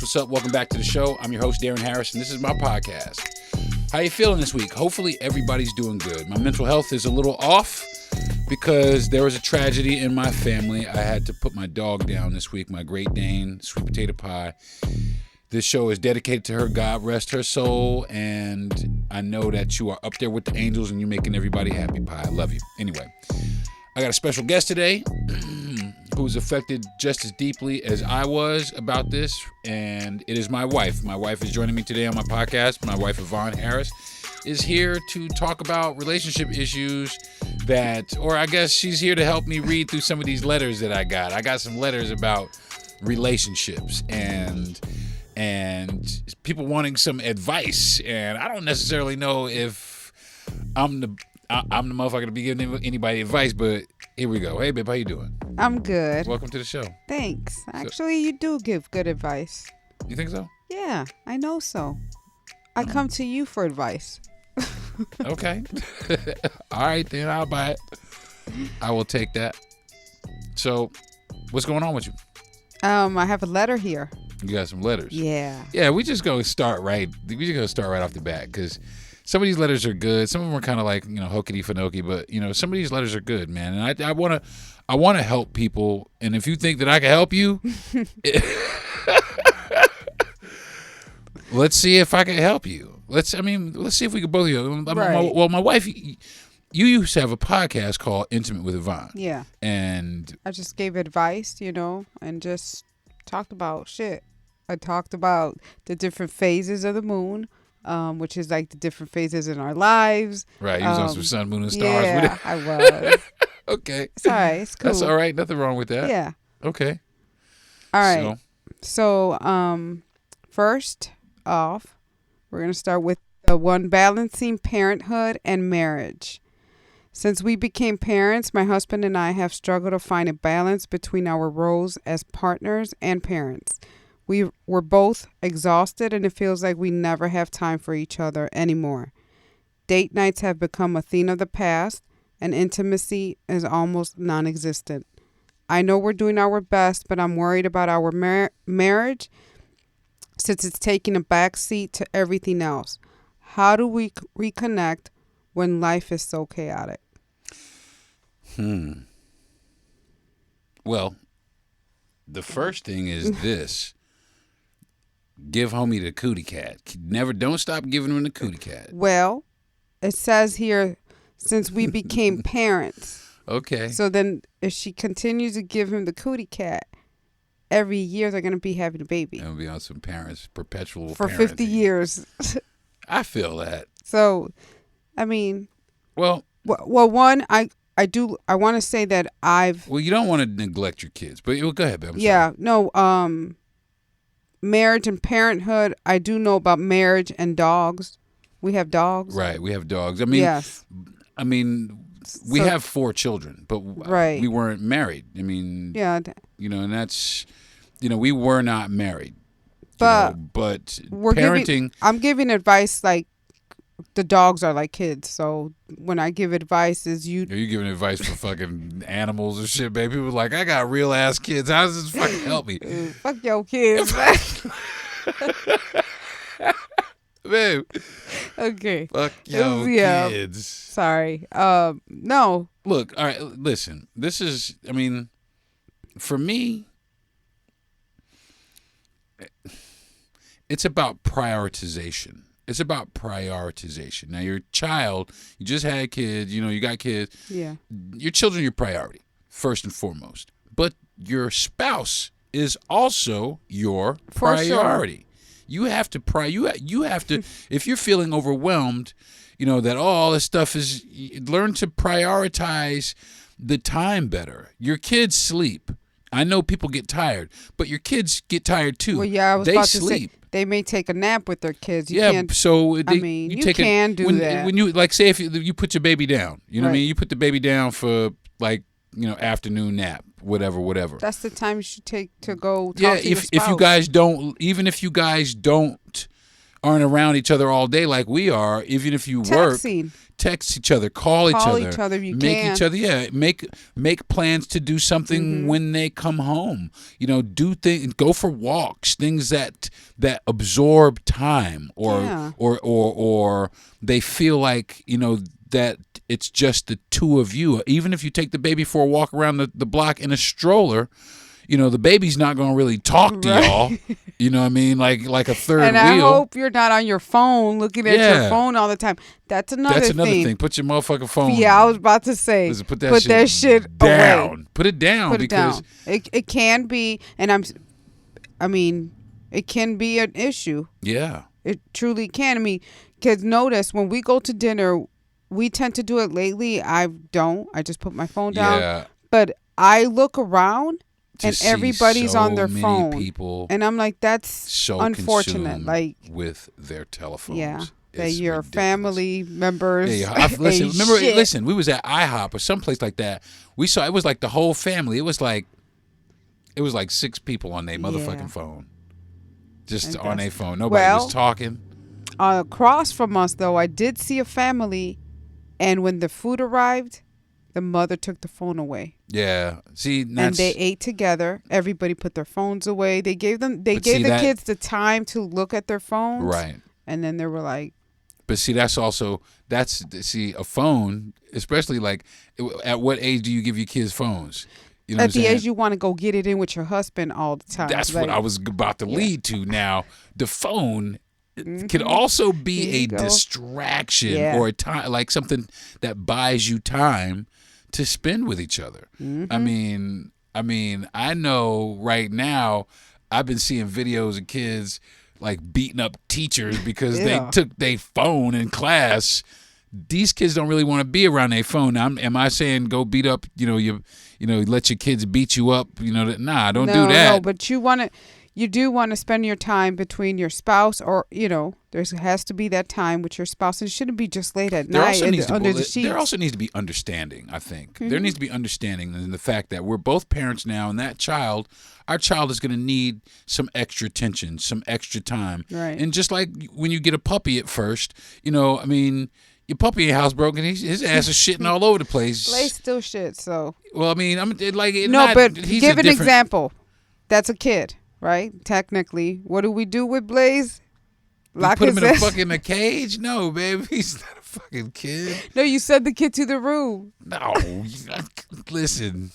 what's up? Welcome back to the show. I'm your host, Darren Harris, and this is my podcast. How you feeling this week? Hopefully everybody's doing good. My mental health is a little off because there was a tragedy in my family. I had to put my dog down this week, my Great Dane, sweet potato pie. This show is dedicated to her. God rest her soul, and I know that you are up there with the angels and you're making everybody happy, Pie. I love you. Anyway, I got a special guest today who's affected just as deeply as I was about this, and it is my wife. My wife is joining me today on my podcast. My wife, Yvonne Harris, is here to talk about relationship issues or I guess she's here to help me read through some of these letters that I got. I got some letters about relationships and people wanting some advice, and I don't necessarily know if I'm the motherfucker to be giving anybody advice, but here we go. Hey, babe, how you doing? I'm good. Welcome to the show. Thanks. Actually, you do give good advice. You think so? Yeah, I know so. I come to you for advice. Okay. All right, then I'll buy it. I will take that. So, what's going on with you? I have a letter here. You got some letters? Yeah. Yeah, we just go start right. We just go start right off the bat because some of these letters are good. Some of them are kind of like, hokey fanokey, but some of these letters are good, man. And I want to help people. And if you think that I can help you, let's see if I can help you. Let's see if we can both. Right. My wife, you used to have a podcast called Intimate with Yvonne. Yeah. And I just gave advice, and just talked about shit. I talked about the different phases of the moon, which is like the different phases in our lives. Right, you was on some sun, moon, and stars. Yeah, I was. Okay. It's all right. It's cool. That's all right. Nothing wrong with that. Yeah. Okay. All right. So, first off, we're going to start with the one: balancing parenthood and marriage. Since we became parents, my husband and I have struggled to find a balance between our roles as partners and parents. We were both exhausted, and it feels like we never have time for each other anymore. Date nights have become a thing of the past, and intimacy is almost non-existent. I know we're doing our best, but I'm worried about our marriage since it's taking a back seat to everything else. How do we reconnect when life is so chaotic? Well, the first thing is this. Give homie the cootie cat. Don't stop giving him the cootie cat. Well, it says here, since we became parents. Okay. So then if she continues to give him the cootie cat, every year they're going to be having a baby. It'll be on some parents, perpetual for parenting. 50 years. I feel that. So, I mean. Well, one, I want to say that Well, you don't want to neglect your kids, but go ahead, babe. Marriage and parenthood. I do know about marriage and dogs. We have dogs. Right, we have dogs. I mean, yes. We have 4 children, but we weren't married. I mean, yeah. And that's, we were not married. But we're parenting. I'm giving advice like the dogs are like kids. So when I give advice, are you giving advice for fucking animals or shit, baby? People are like, I got real ass kids. How does this fucking help me? Fuck your kids. Babe. Okay. Fuck your kids. Sorry. No. Look, all right, listen. This is, for me, it's about prioritization. It's about prioritization. Now, your child, you just had kids, you got kids. Yeah. Your children are your priority, first and foremost. But your spouse is also your priority. Sure. You have to you have to if you're feeling overwhelmed, that all this stuff is, learn to prioritize the time better. Your kids sleep. I know people get tired, but your kids get tired too. Well, yeah, I was they about sleep. To say they may take a nap with their kids. You yeah, can't, so you can do that. When you say if you put your baby down, you know what I mean? You put the baby down for afternoon nap, whatever. That's the time you should take to go talk to your spouse. if you guys don't, even if you guys don't aren't around each other all day like we are, even if you Texting. work, text each other, call each other if you make can. each other, make plans to do something when they come home. Do things, go for walks, things that absorb time, or they feel like that it's just the two of you. Even if you take the baby for a walk around the block in a stroller, the baby's not going to really talk to y'all. You know what I mean? Like a third and wheel. And I hope you're not on your phone looking at your phone all the time. That's another thing. Put your motherfucking phone. Yeah, I was about to say. Put that shit down. Away. Put it down because it can be, and it can be an issue. Yeah. It truly can. Because notice when we go to dinner, we tend to do it lately. I don't. I just put my phone down. Yeah. But I look around. And to everybody's so on their many phone, people and I'm like, that's so unfortunate. Like with their telephones, yeah, that it's your ridiculous. family members. Yeah, listen. We was at IHOP or someplace like that. We saw it was like the whole family. It was like 6 people on their motherfucking phone, just on their phone. Nobody was talking. Across from us, though, I did see a family, and when the food arrived, the mother took the phone away. Yeah. See, and they ate together. Everybody put their phones away. They gave the kids the time to look at their phones. Right. And then they were like. But see, a phone, especially like, at what age do you give your kids phones? At the age you want to go get it in with your husband all the time. That's what I was about to lead to now. The phone can also be a distraction or a time, like something that buys you time to spend with each other. I know right now I've been seeing videos of kids like beating up teachers because they took their phone in class. These kids don't really want to be around their phone. Now, am I saying go beat up, let your kids beat you up? Nah, don't do that. No, but you do want to spend your time between your spouse or, there has to be that time with your spouse. And it shouldn't be just late at night under the sheets. There also needs to be understanding, I think. There needs to be understanding in the fact that we're both parents now, and our child is going to need some extra attention, some extra time. Right. And just like when you get a puppy at first, your puppy ain't housebroken. His ass is shitting all over the place. Blaze still shit, so. But give an example. That's a kid. Right? Technically, what do we do with Blaze? Put him in a fucking cage? No, baby. He's not a fucking kid. No, you send the kid to the room. No. Listen.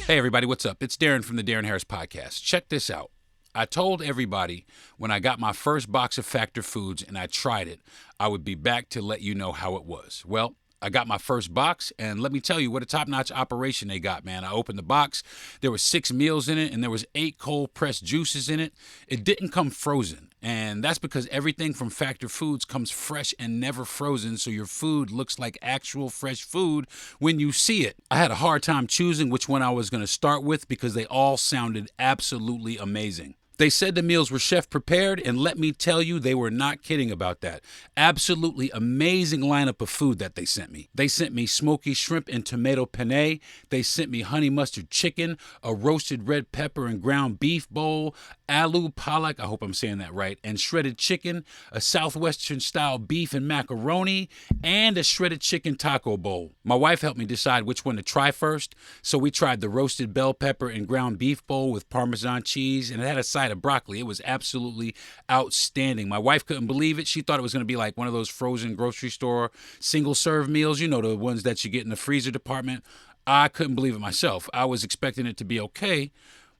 Hey, everybody. What's up? It's Darren from the Darren Harris Podcast. Check this out. I told everybody when I got my first box of Factor Foods and I tried it, I would be back to let you know how it was. Well, I got my first box, and let me tell you what a top-notch operation they got, man. I opened the box. There were 6 meals in it, and there was 8 cold-pressed juices in it. It didn't come frozen, and that's because everything from Factor Foods comes fresh and never frozen, so your food looks like actual fresh food when you see it. I had a hard time choosing which one I was going to start with because they all sounded absolutely amazing. They said the meals were chef prepared, and let me tell you, they were not kidding about that. Absolutely amazing lineup of food that they sent me. They sent me smoky shrimp and tomato penne. They sent me honey mustard chicken, a roasted red pepper and ground beef bowl, aloo palak, I hope I'm saying that right, and shredded chicken, a southwestern style beef and macaroni, and a shredded chicken taco bowl. My wife helped me decide which one to try first, so we tried the roasted bell pepper and ground beef bowl with Parmesan cheese, and it had a side of broccoli. It was absolutely outstanding. My wife couldn't believe it. She thought it was going to be like one of those frozen grocery store single serve meals, the ones that you get in the freezer department. I couldn't believe it myself. I was expecting it to be okay,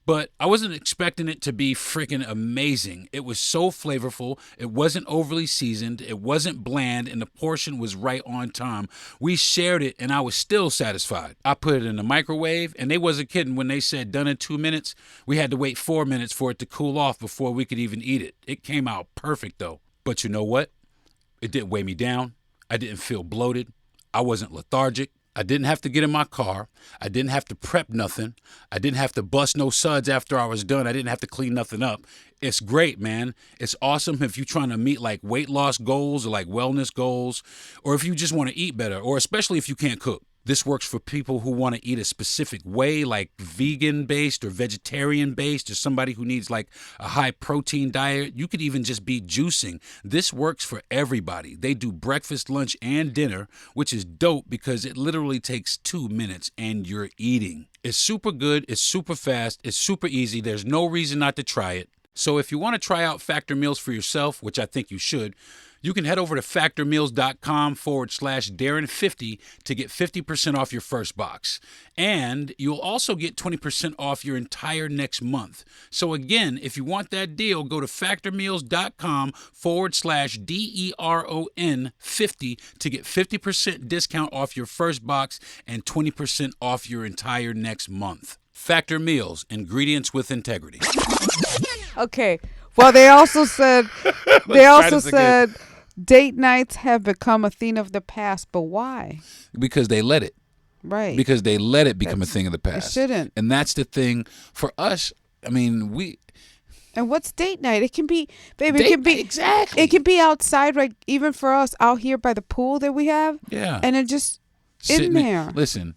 but I wasn't expecting it to be freaking amazing. It was so flavorful. It wasn't overly seasoned. It wasn't bland, and the portion was right on time. We shared it, and I was still satisfied. I put it in the microwave, and they wasn't kidding when they said done in 2 minutes. We had to wait 4 minutes for it to cool off before we could even eat it. It came out perfect, though. But you know what? It didn't weigh me down. I didn't feel bloated. I wasn't lethargic. I didn't have to get in my car. I didn't have to prep nothing. I didn't have to bust no suds after I was done. I didn't have to clean nothing up. It's great, man. It's awesome if you're trying to meet like weight loss goals or like wellness goals, or if you just want to eat better, or especially if you can't cook. This works for people who want to eat a specific way, like vegan-based or vegetarian-based, or somebody who needs like a high-protein diet. You could even just be juicing. This works for everybody. They do breakfast, lunch, and dinner, which is dope because it literally takes 2 minutes and you're eating. It's super good. It's super fast. It's super easy. There's no reason not to try it. So if you want to try out Factor meals for yourself, which I think you should, you can head over to factormeals.com/Darren50 to get 50% off your first box. And you'll also get 20% off your entire next month. So again, if you want that deal, go to factormeals.com/DERON50 to get 50% discount off your first box and 20% off your entire next month. Factor Meals, ingredients with integrity. Okay. Well, they also said date nights have become a thing of the past, but why? Because they let it. Right. Because they let it become a thing of the past. It shouldn't. And that's the thing for us. I mean, And what's date night? It can be, baby. It can be exactly. It can be outside, right? Even for us out here by the pool that we have. Yeah. And it just Sitting in there. Listen,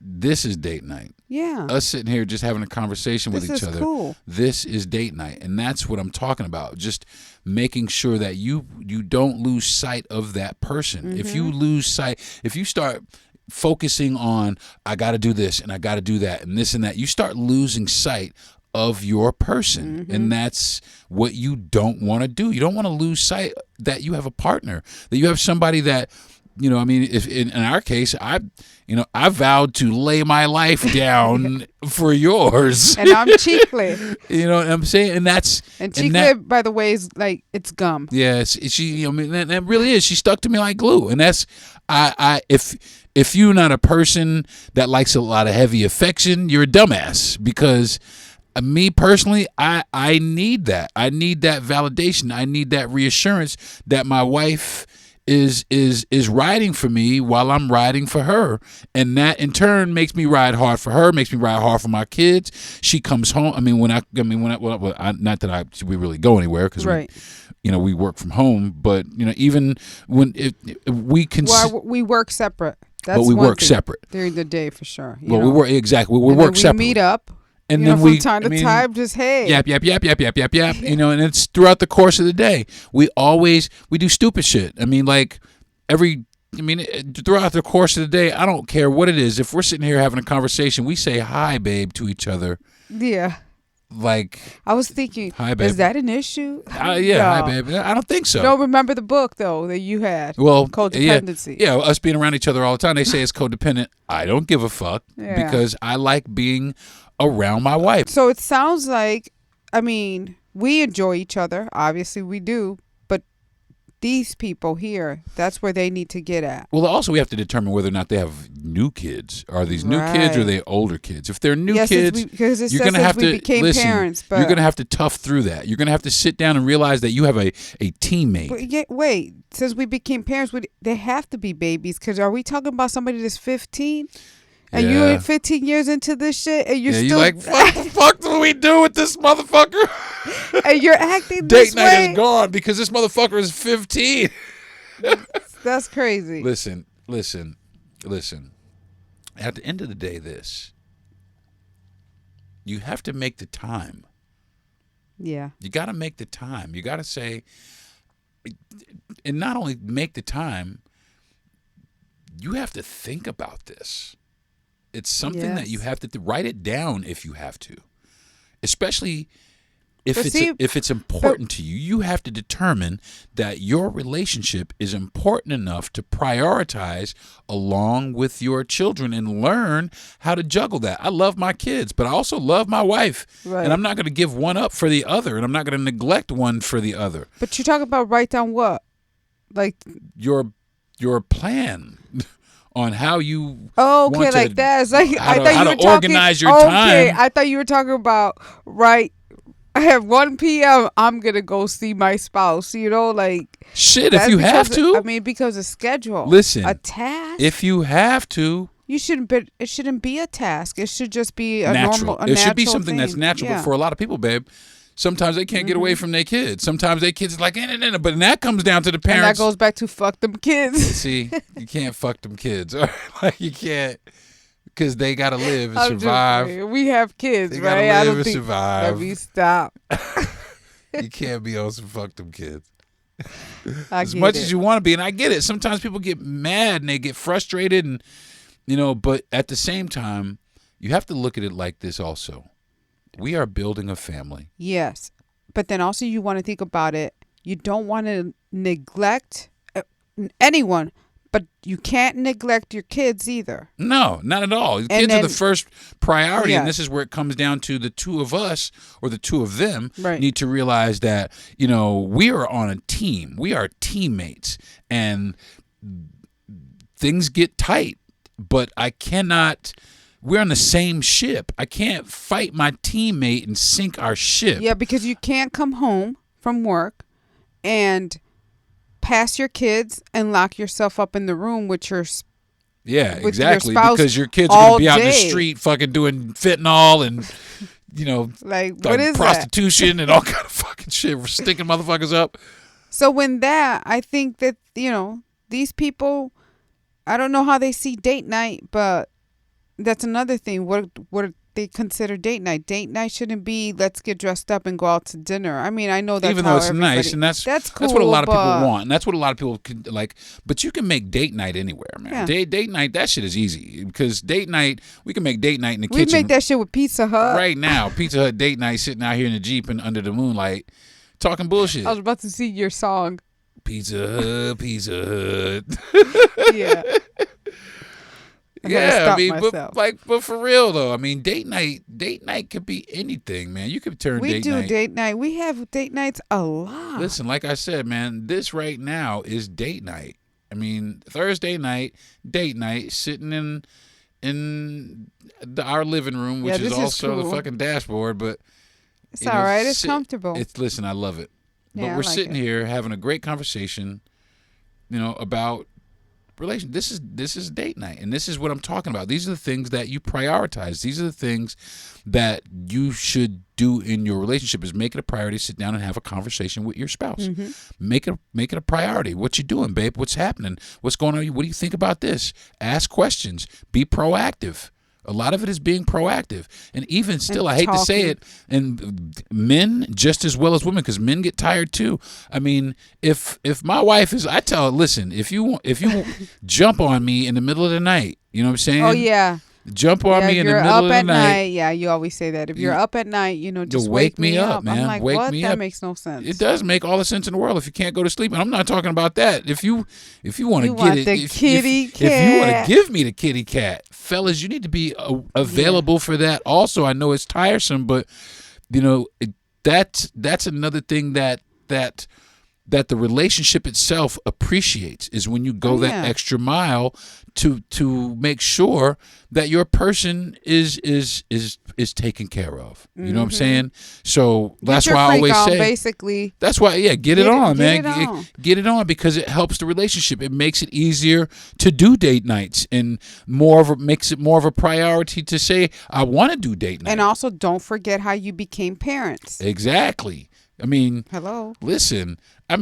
this is date night. Yeah. Us sitting here just having a conversation with each other. Cool. This is date night. And that's what I'm talking about. Just making sure that you don't lose sight of that person. Mm-hmm. If you lose sight, if you start focusing on, I got to do this and I got to do that and this and that, you start losing sight of your person. Mm-hmm. And that's what you don't want to do. You don't want to lose sight that you have a partner, that you have somebody that, you know, I mean, if in our case, I vowed to lay my life down for yours. And I'm Chicle. You know what I'm saying? And that's... And Chicle, by the way, is like, it's gum. Yeah, she, you know, that really is. She stuck to me like glue. And that's, if you're not a person that likes a lot of heavy affection, you're a dumbass. Because me personally, I need that. I need that validation. I need that reassurance that my wife is riding for me while I'm riding for her, and that in turn makes me ride hard for her, makes me ride hard for my kids. She comes home. Not that we really go anywhere because right. we work from home, but even when we can. Well, we work separate. That's but we work separate during the day for sure. We work exactly. We work separate. We meet up. And then from time to time, just hey, yap. And it's throughout the course of the day. We do stupid shit. Throughout the course of the day, I don't care what it is. If we're sitting here having a conversation, we say hi, babe, to each other. Yeah. Like, I was thinking, hi, babe. Is that an issue? Hi, babe. I don't think so. Don't remember the book though that you had. Well, codependency. Yeah, us being around each other all the time. They say it's codependent. I don't give a fuck because I like being around my wife. So it sounds like, we enjoy each other. Obviously we do. But these people here, that's where they need to get at. Well, also we have to determine whether or not they have new kids. Are these new kids or are they older kids? If they're new kids, you're going to have to listen. Parents, but you're going to have to tough through that. You're going to have to sit down and realize that you have a teammate. But wait, since we became parents, they have to be babies. Because are we talking about somebody that's 15? And you're 15 years into this shit, and you're still like, what the fuck do we do with this motherfucker? And you're acting this way. Date night is gone because this motherfucker is 15. That's crazy. Listen. At the end of the day, you have to make the time. Yeah. You got to make the time. You got to say, and not only make the time, you have to think about this. It's something that you have to write it down if you have to, especially if it's important to you. You have to determine that your relationship is important enough to prioritize along with your children and learn how to juggle that. I love my kids, but I also love my wife, and I'm not going to give one up for the other, and I'm not going to neglect one for the other. But you're talking about write down what, like your plan. On how you like that. It's like how to organize your time. I thought you were talking about at 1 p.m. I'm gonna go see my spouse. Shit. If you have to, because of schedule. Listen, a task. If you have to, it shouldn't be a task. It should just be a natural. normal. It should be something thing. that's natural. But for a lot of people, babe, Sometimes they can't get away from their kids. Sometimes their kids are like, but then that comes down to the parents. And that goes back to fuck them kids. See, you can't fuck them kids. Like, you can't, because they got to live and survive. We have kids, they right? Gotta live and survive. Let me stop. You can't be on some fuck them kids. As much as you want to be, and I get it. Sometimes people get mad and they get frustrated, and but at the same time, you have to look at it like this also. We are building a family. Yes. But then also you want to think about it. You don't want to neglect anyone, but you can't neglect your kids either. No, not at all. Kids are the first priority, and this is where it comes down to the two of us or the two of them need to realize that, we are on a team. We are teammates, and things get tight, but I cannot... We're on the same ship. I can't fight my teammate and sink our ship. Yeah, because you can't come home from work and pass your kids and lock yourself up in the room with your exactly. Your spouse because your kids are going to be out in the day. street fucking doing fentanyl and, like what is prostitution and all kind of fucking shit. We're stinking motherfuckers up. So when I think that, these people, I don't know how they see date night, but that's another thing. What they consider date night? Date night shouldn't be let's get dressed up and go out to dinner. I mean, I know that's even though it's nice, and that's cool. That's what a lot of people want, and that's what a lot of people could like. But you can make date night anywhere, man. Yeah. Date night, that shit is easy because date night we can make date night in the kitchen. We make that shit with Pizza Hut right now. Pizza Hut date night, sitting out here in the Jeep and under the moonlight, talking bullshit. I was about to sing your song. Pizza Hut. Yeah. But for real though, I mean, date night could be anything, man. You could turn date night. We do date night. We have date nights a lot. Listen, like I said, man, this right now is date night. I mean, Thursday night, date night, sitting in our living room, which is also the fucking dashboard, but it's all right. It's comfortable. Listen, I love it. But we're sitting here having a great conversation, about relation. This is date night, and this is what I'm talking about. These are the things that you prioritize. These are the things that you should do in your relationship. Is make it a priority. Sit down and have a conversation with your spouse. Mm-hmm. Make it a priority. What you doing, babe? What's happening? What's going on? What do you think about this? Ask questions. Be proactive. A lot of it is being proactive. And even still, I hate to say it, and men just as well as women, because men get tired too. I mean, if my wife I tell her, listen, if you jump on me in the middle of the night, you know what I'm saying? Oh, yeah. Jump on me in the middle of the night. Yeah, you always say that. If you're up at night, just wake me up, man. I'm like, wake what? Me that up. Makes no sense. It does make all the sense in the world if you can't go to sleep. And I'm not talking about that. If you want to get it, if you want to give me the kitty cat, fellas, you need to be available for that. Also, I know it's tiresome, but that's another thing that the relationship itself appreciates is when you go that extra mile to make sure that your person is taken care of. You know what I'm saying? So that's why I always say, basically. That's why, get it on, man. Get it on because it helps the relationship. It makes it easier to do date nights and makes it more of a priority to say, I want to do date night. And also, don't forget how you became parents. Exactly. I mean, hello. Listen, I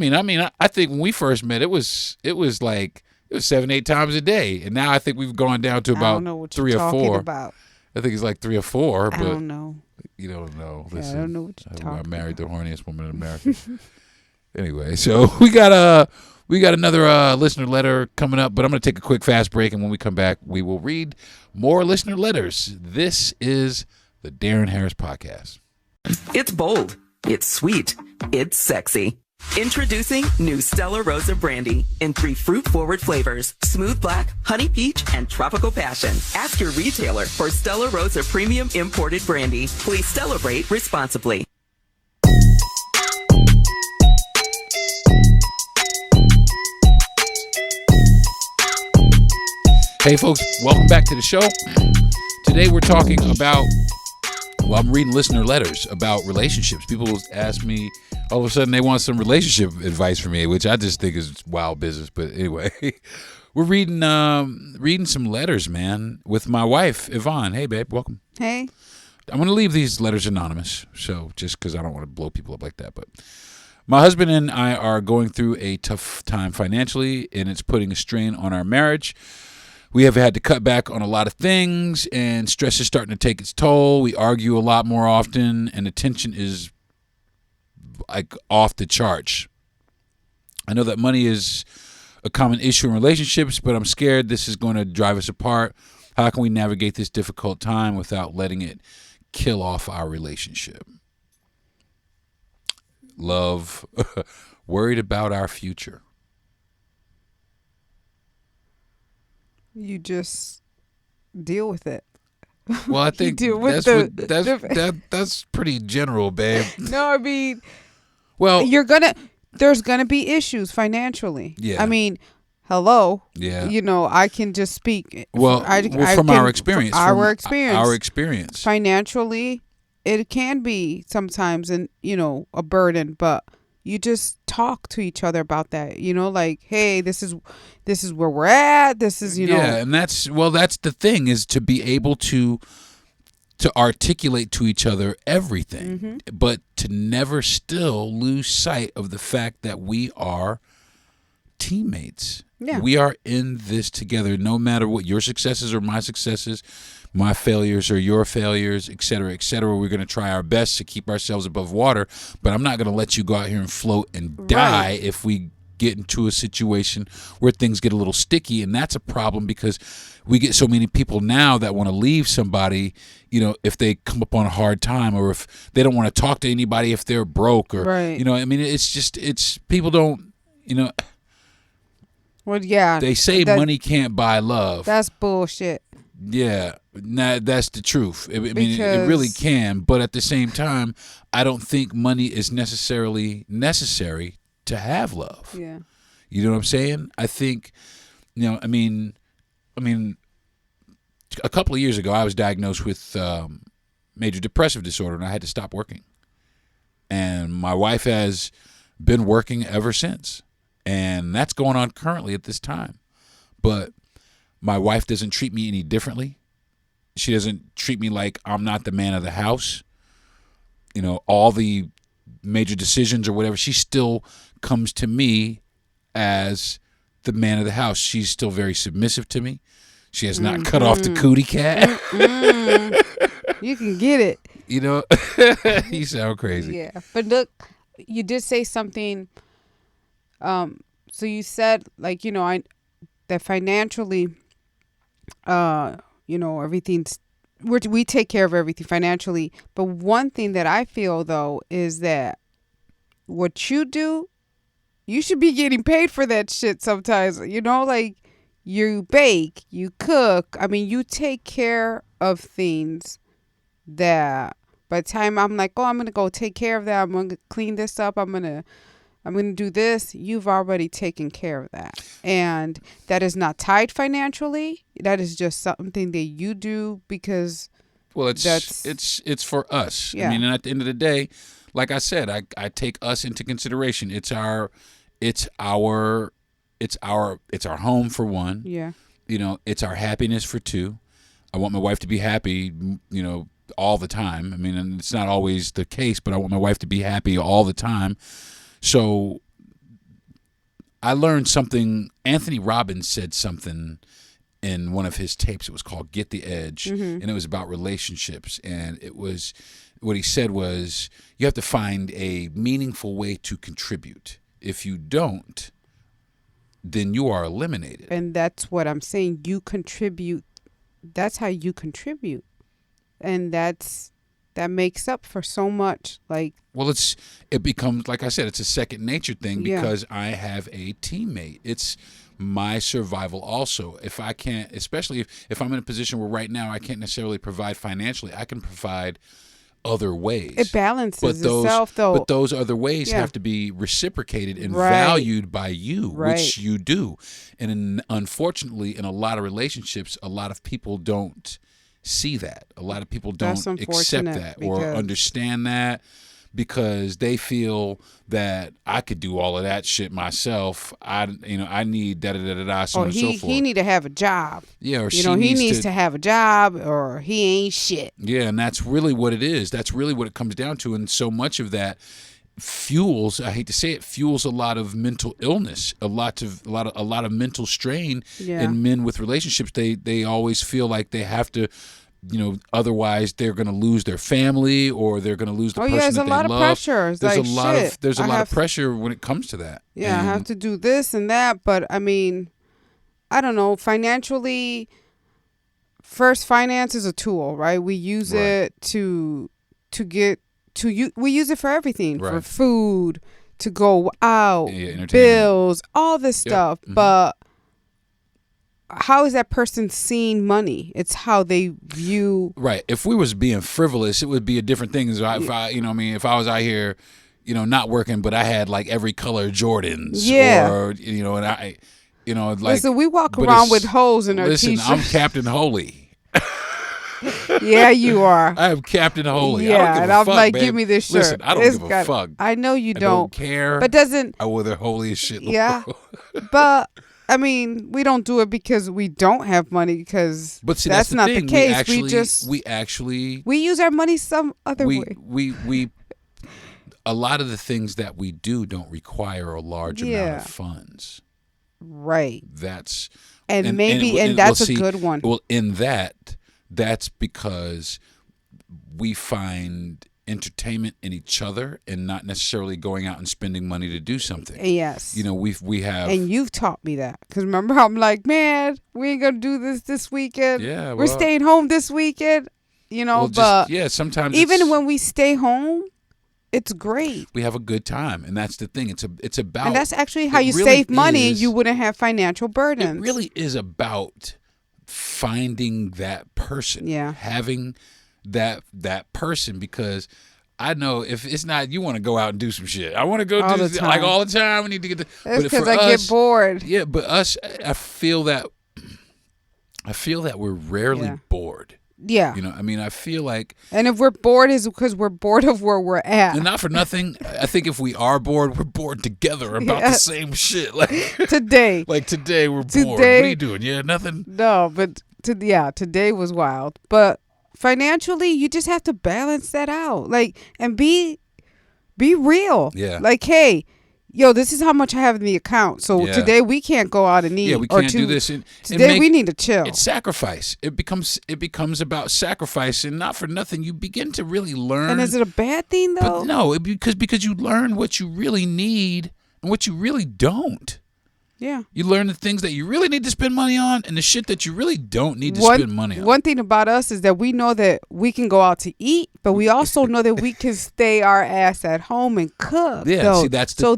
think when we first met, it was 7-8 times a day, and now I think we've gone down to about 3 or 4. About. I think it's like 3 or 4. But I don't know. You don't know. Listen, I don't know what you're talking about. I married the horniest woman in America. Anyway, so we got another listener letter coming up, but I'm going to take a quick fast break, and when we come back, we will read more listener letters. This is the Darren Harris Podcast. It's bold. It's sweet. It's sexy. Introducing new Stella Rosa Brandy in 3 fruit-forward flavors: smooth black, honey peach, and tropical passion. Ask your retailer for Stella Rosa Premium Imported Brandy. Please celebrate responsibly. Hey folks, welcome back to the show. Today we're talking about, I'm reading listener letters about relationships. People ask me, all of a sudden they want some relationship advice from me, which I just think is wild business. But anyway, we're reading some letters, man, with my wife, Yvonne. Hey, babe, welcome. Hey. I'm going to leave these letters anonymous, so just because I don't want to blow people up like that. But my husband and I are going through a tough time financially, and it's putting a strain on our marriage. We have had to cut back on a lot of things, and stress is starting to take its toll. We argue a lot more often, and the tension is like off the charts. I know that money is a common issue in relationships, but I'm scared this is going to drive us apart. How can we navigate this difficult time without letting it kill off our relationship? Love, worried about our future. You just deal with it. Well, I think that's pretty general, babe. No, I mean, well, there's gonna be issues financially. Yeah. I mean, hello. Yeah. You know, I can just speak. Well, from our experience. Our experience. Financially, it can be sometimes, a burden, but you just talk to each other about that. Like, hey, this is where we're at. This is, Yeah, and that's the thing, is to be able to articulate to each other everything, but to never still lose sight of the fact that we are teammates. Yeah. We are in this together, no matter what your successes or my successes, my failures or your failures, et cetera, et cetera. We're going to try our best to keep ourselves above water, but I'm not going to let you go out here and float and die if we get into a situation where things get a little sticky. And that's a problem, because we get so many people now that want to leave somebody, if they come up on a hard time, or if they don't want to talk to anybody if they're broke, or, it's people don't, Well, yeah. They say money can't buy love. That's bullshit. Yeah, that's the truth. I mean, it really can, but at the same time, I don't think money is necessarily necessary to have love. Yeah. You know what I'm saying? I think, I mean, a couple of years ago, I was diagnosed with major depressive disorder, and I had to stop working. And my wife has been working ever since, and that's going on currently at this time. But my wife doesn't treat me any differently. She doesn't treat me like I'm not the man of the house. All the major decisions or whatever, she still comes to me as the man of the house. She's still very submissive to me. She has not cut off the cootie cat. You can get it. You sound crazy. Yeah. But look, you did say something. So you said, like, that financially, everything's, we take care of everything financially. But one thing that I feel, though, is that what you do, you should be getting paid for that shit sometimes. Like, you bake, you cook. I mean, you take care of things that by the time I'm like, oh, I'm going to go take care of that, I'm going to clean this up, I'm going to do this, you've already taken care of that. And that is not tied financially. That is just something that you do because it's for us. Yeah. I mean, and at the end of the day, like I said, I take us into consideration. It's our home, for one. Yeah. It's our happiness, for two. I want my wife to be happy, all the time. I mean, and it's not always the case, but I want my wife to be happy all the time. So I learned something. Anthony Robbins said something in one of his tapes. It was called Get the Edge, and it was about relationships. And it was, what he said was, you have to find a meaningful way to contribute. If you don't, then you are eliminated. And that's what I'm saying. You contribute. That's how you contribute. And that makes up for so much. Like, well, it becomes, like I said, it's a second nature thing, because I have a teammate. It's my survival also. If I can't, especially if I'm in a position where right now I can't necessarily provide financially, I can provide other ways. It balances itself, though. But those other ways have to be reciprocated and valued by you, which you do. And unfortunately, in a lot of relationships, a lot of people don't see that. A lot of people don't accept that or understand that. because they feel that I could do all of that shit myself. I need da da da da da, so on and so forth. He need to have a job. Yeah, or he needs to have a job, or he ain't shit. Yeah, and that's really what it is. That's really what it comes down to, and so much of that fuels, I hate to say it, fuels a lot of mental illness, a lot of mental strain in men with relationships. They always feel like they have to, otherwise they're going to lose their family, or they're going to lose the person that they love. There's a lot of pressure. There's a lot of pressure when it comes to that. Yeah, I have to do this and that, but I mean, I don't know, financially, first, finance is a tool, right? We use it to get we use it for everything, for food, to go out, bills, all this stuff. Mm-hmm. But how is that person seeing money? It's how they view. Right. If we was being frivolous, it would be a different thing. If I was out here, not working, but I had like every color Jordans, or and I, like. Listen, we walk around with holes in our t-shirts. I'm Captain Holy. Yeah, you are. I am Captain Holy. Yeah, I don't give and a I'm fuck, like, babe. give me this shirt. Listen, I don't give a fuck. I know you I don't care. But doesn't. I wear the holiest shit in the world. But I mean, we don't do it because we don't have money. Because that's not the case. We use our money some other way. We a lot of the things that we do don't require a large amount of funds. Right. That's that's a good one. Well, that's because we find entertainment in each other and not necessarily going out and spending money to do something. Yes. We have. And you've taught me that. Because remember, I'm like, man, we ain't going to do this weekend. Yeah. We're staying home this weekend. Sometimes even when we stay home, it's great. We have a good time, and that's the thing. It's about. And that's actually how you save money, and you wouldn't have financial burdens. It really is about finding that person, having that person, because I know if it's not, you want to go out and do some shit. I want to go do this, like all the time. We need to get It's because I get bored. Yeah, but us, I feel that we're rarely bored. Yeah. I feel like. And if we're bored, it's because we're bored of where we're at. And not for nothing. I think if we are bored, we're bored together about the same shit. Like today. Today we're bored. What are you doing? Yeah, nothing. No, but today was wild. But financially, you just have to balance that out. And be real. Yeah. Hey, this is how much I have in the account. So today we can't go out and eat. Yeah, we can't do this. Today we need to chill. It's sacrifice. It becomes about sacrifice, and not for nothing. You begin to really learn. And is it a bad thing though? But no, because you learn what you really need and what you really don't. Yeah. You learn the things that you really need to spend money on and the shit that you really don't need to spend money on. One thing about us is that we know that we can go out to eat, but we also know that we can stay our ass at home and cook. Yeah, see, that's the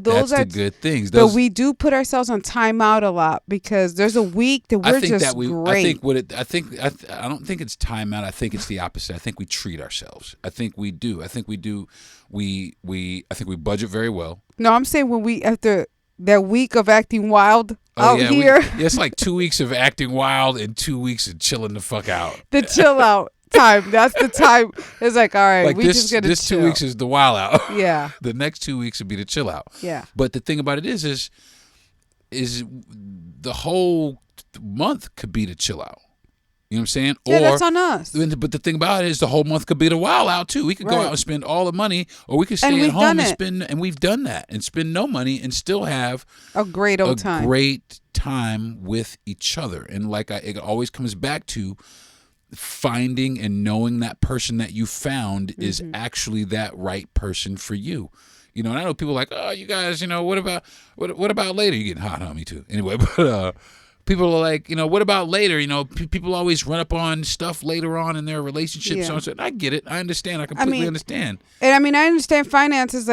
good things. But we do put ourselves on timeout a lot because there's a week that we're just great. I don't think it's timeout. I think it's the opposite. I think we treat ourselves. I think we do. I think we think we budget very well. No, I'm saying when we after that week of acting wild out here. It's like 2 weeks of acting wild and 2 weeks of chilling the fuck out. The chill out time. That's the time. It's like, all right, we just gotta this chill. 2 weeks is the wild out. Yeah. The next 2 weeks would be the chill out. Yeah. But the thing about it is the whole month could be the chill out. You know what I'm saying? Yeah, that's on us. But the thing about it is the whole month could be the wild out too. We could go out and spend all the money, or we could stay at home and spend, and we've done that, and spend no money and still have a great old time. Great time with each other. And it always comes back to finding and knowing that person that you found is actually that right person for you. And I know people are like, oh, you guys, what about later? You're getting hot on me too. Anyway, but people are like, what about later? People always run up on stuff later on in their relationship. Yeah. So I get it. I understand. I completely understand. And I understand finances.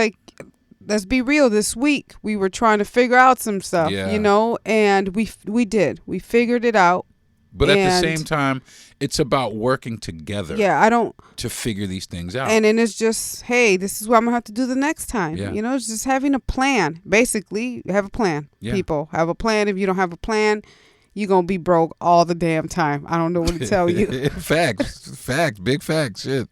Let's be real. This week we were trying to figure out some stuff, and we did. We figured it out. But at the same time, it's about working together. Yeah, to figure these things out. And then it's just, hey, this is what I'm gonna have to do the next time. Yeah. It's just having a plan. Basically, have a plan. Yeah. People have a plan. If you don't have a plan, you're gonna be broke all the damn time. I don't know what to tell you. Facts, big facts. Shit.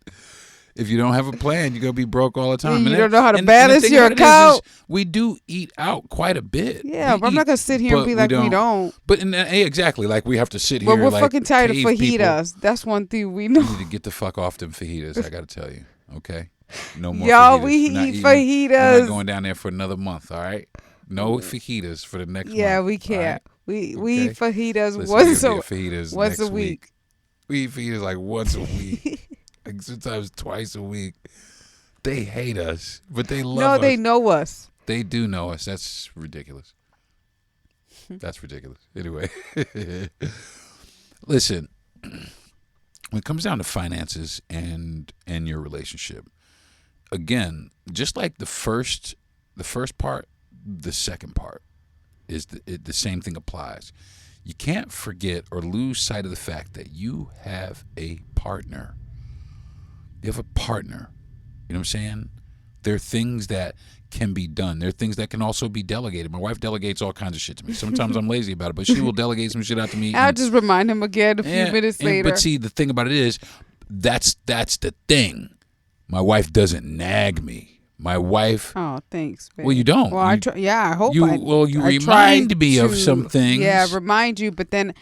If you don't have a plan, you're going to be broke all the time. You don't know how to balance your account. We do eat out quite a bit. Yeah, but I'm not going to sit here and be like, we don't. But exactly, like we have to sit here. But we're fucking tired of fajitas. That's one thing we know. You need to get the fuck off them fajitas, I got to tell you. Okay? No more Y'all, fajitas. we eat fajitas. We're not going down there for another month, all right? No fajitas for the next month. Yeah, we can't. Right? We eat fajitas once a week. We eat fajitas like once a week. Like sometimes twice a week. They hate us, but they love us. No, they know us. They do know us. That's ridiculous. That's ridiculous. Anyway, listen, when it comes down to finances and your relationship, again, just like the first part, the second part is the same thing applies. You can't forget or lose sight of the fact that you have a partner. You have a partner. You know what I'm saying? There are things that can be done. There are things that can also be delegated. My wife delegates all kinds of shit to me. Sometimes I'm lazy about it, but she will delegate some shit out to me. I'll just remind him again a few minutes later. But see, the thing about it is, that's the thing. My wife doesn't nag me. My wife. Oh, thanks, babe. Well, you don't. Well, I hope you. You remind me of some things. Yeah, remind you, but then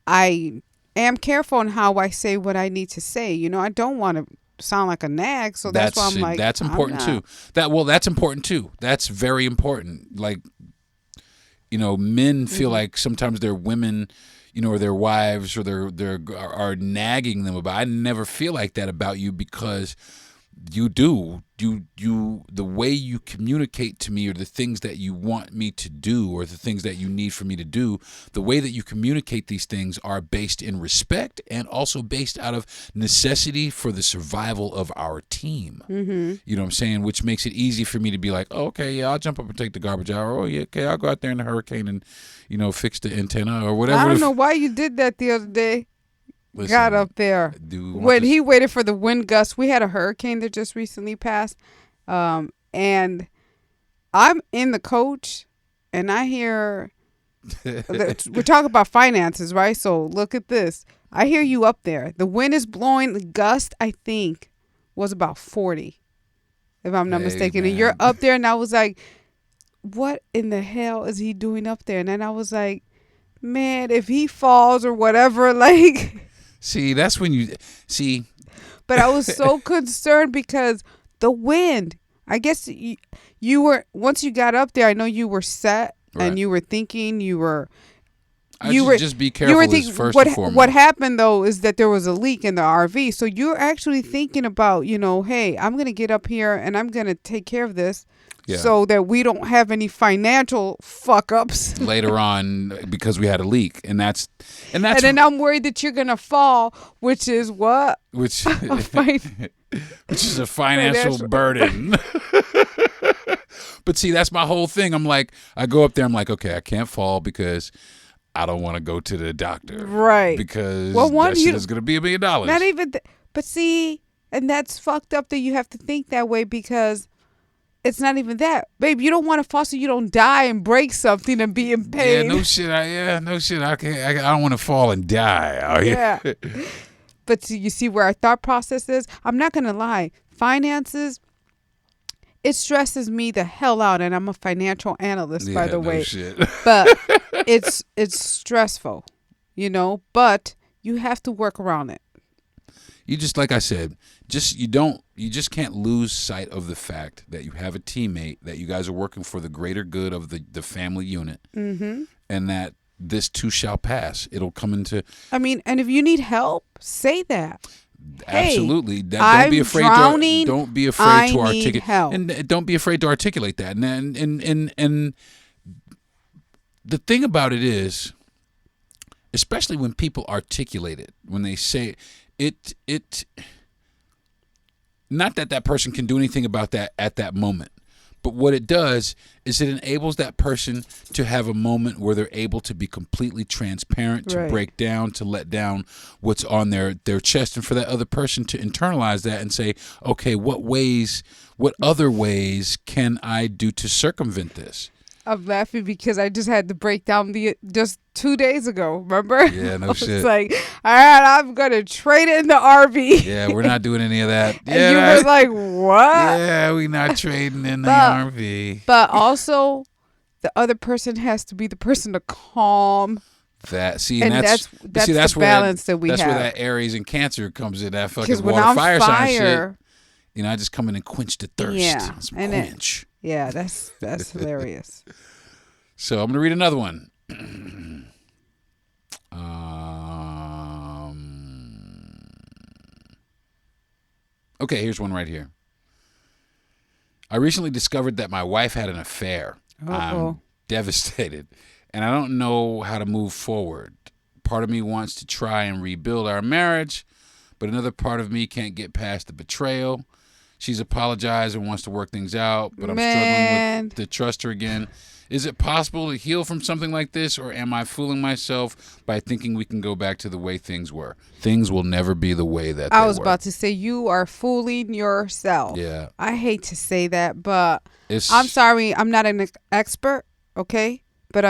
I am careful on how I say what I need to say. You know, I don't want to sound like a nag, so that's why I'm like, that's important too. That's important too. That's very important. Like, you know, men feel like sometimes their women, you know, or their wives or their are nagging them about. I never feel like that about you, because you do. The way you communicate to me, or the things that you want me to do, or the things that you need for me to do, the way that you communicate these things are based in respect and also based out of necessity for the survival of our team. Mm-hmm. You know what I'm saying? Which makes it easy for me to be like, oh, okay, yeah, I'll jump up and take the garbage out. Or, oh, yeah, okay, I'll go out there in the hurricane and, you know, fix the antenna or whatever. I don't know why you did that the other day. Listen, got up there when he waited for the wind gust. We had a hurricane that just recently passed, and I'm in the coach, and I hear we're talking about finances, right? So look at this. I hear you up there. The wind is blowing. The gust, I think, was about 40, if I'm not mistaken. Man. And you're up there, and I was like, "What in the hell is he doing up there?" And then I was like, "Man, if he falls or whatever, like." See, that's when you see. But I was so concerned because the wind. I guess you were, once you got up there, I know you were set, right, and you were thinking, just be careful. You were thinking, first and foremost. What happened though is that there was a leak in the RV. So you're actually thinking about, you know, hey, I'm going to get up here and I'm going to take care of this. Yeah. So that we don't have any financial fuck ups later on because we had a leak, and then I'm worried that you're gonna fall, which is what? Which is a financial burden. But see, that's my whole thing. I'm like, I go up there, I'm like, okay, I can't fall because I don't want to go to the doctor, right? Because that shit is gonna be $1 million. Not even, but see, and that's fucked up that you have to think that way, because it's not even that. Babe, you don't want to fall so you don't die and break something and be in pain. Yeah, no shit. I don't want to fall and die out here. Yeah. But you see where our thought process is? I'm not going to lie. Finances, it stresses me the hell out. And I'm a financial analyst, by the way. Shit. But it's stressful, you know. But you have to work around it. You just, like I said, you just can't lose sight of the fact that you have a teammate, that you guys are working for the greater good of the family unit, and that this too shall pass. It'll come into. I mean, and if you need help, say that. Absolutely. Hey, I'm drowning. Don't be afraid to articulate help. And don't be afraid to articulate that. And the thing about it is, especially when people articulate it, when they say it not that person can do anything about that at that moment, but what it does is it enables that person to have a moment where they're able to be completely transparent, to break down, to let down what's on their chest, and for that other person to internalize that and say, okay, what other ways can I do to circumvent this? I'm laughing because I just had to break down just 2 days ago. Remember? Yeah, no shit. It's like, all right, I'm gonna trade it in the RV. Yeah, we're not doing any of that. And Yeah, you were like, what? Yeah, we not trading in the RV. But also, the other person has to be the person to calm. That's the balance that we have. That's where that Aries and Cancer comes in. That fucking when water, I'm fire sign shit. I just come in and quench the thirst. Yeah, some quench. That's hilarious. So I'm gonna read another one. Okay, here's one right here. I recently discovered that my wife had an affair. I'm devastated, and I don't know how to move forward. Part of me wants to try and rebuild our marriage, but another part of me can't get past the betrayal. She's apologized and wants to work things out, but I'm struggling to trust her again. Is it possible to heal from something like this, or am I fooling myself by thinking we can go back to the way things were? Things will never be the way that they were. I was about to say, you are fooling yourself. Yeah. I hate to say that, but I'm sorry. I'm not an expert, okay? But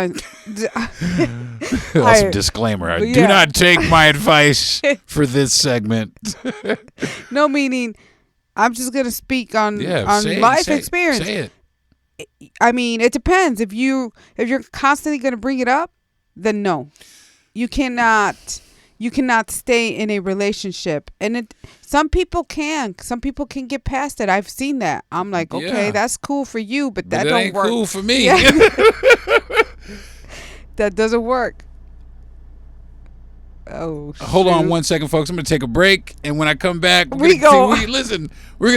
That's a disclaimer. Do not take my advice for this segment. No, meaning I'm just going to speak on life experience. Say it. I mean, it depends. If you're constantly going to bring it up, then no. You cannot stay in a relationship. And some people can. Some people can get past it. I've seen that. I'm like, okay, that's cool for you, but that don't ain't work. Cool for me. Yeah. That doesn't work. Oh, hold on one second, folks. I'm going to take a break, and when I come back, we're going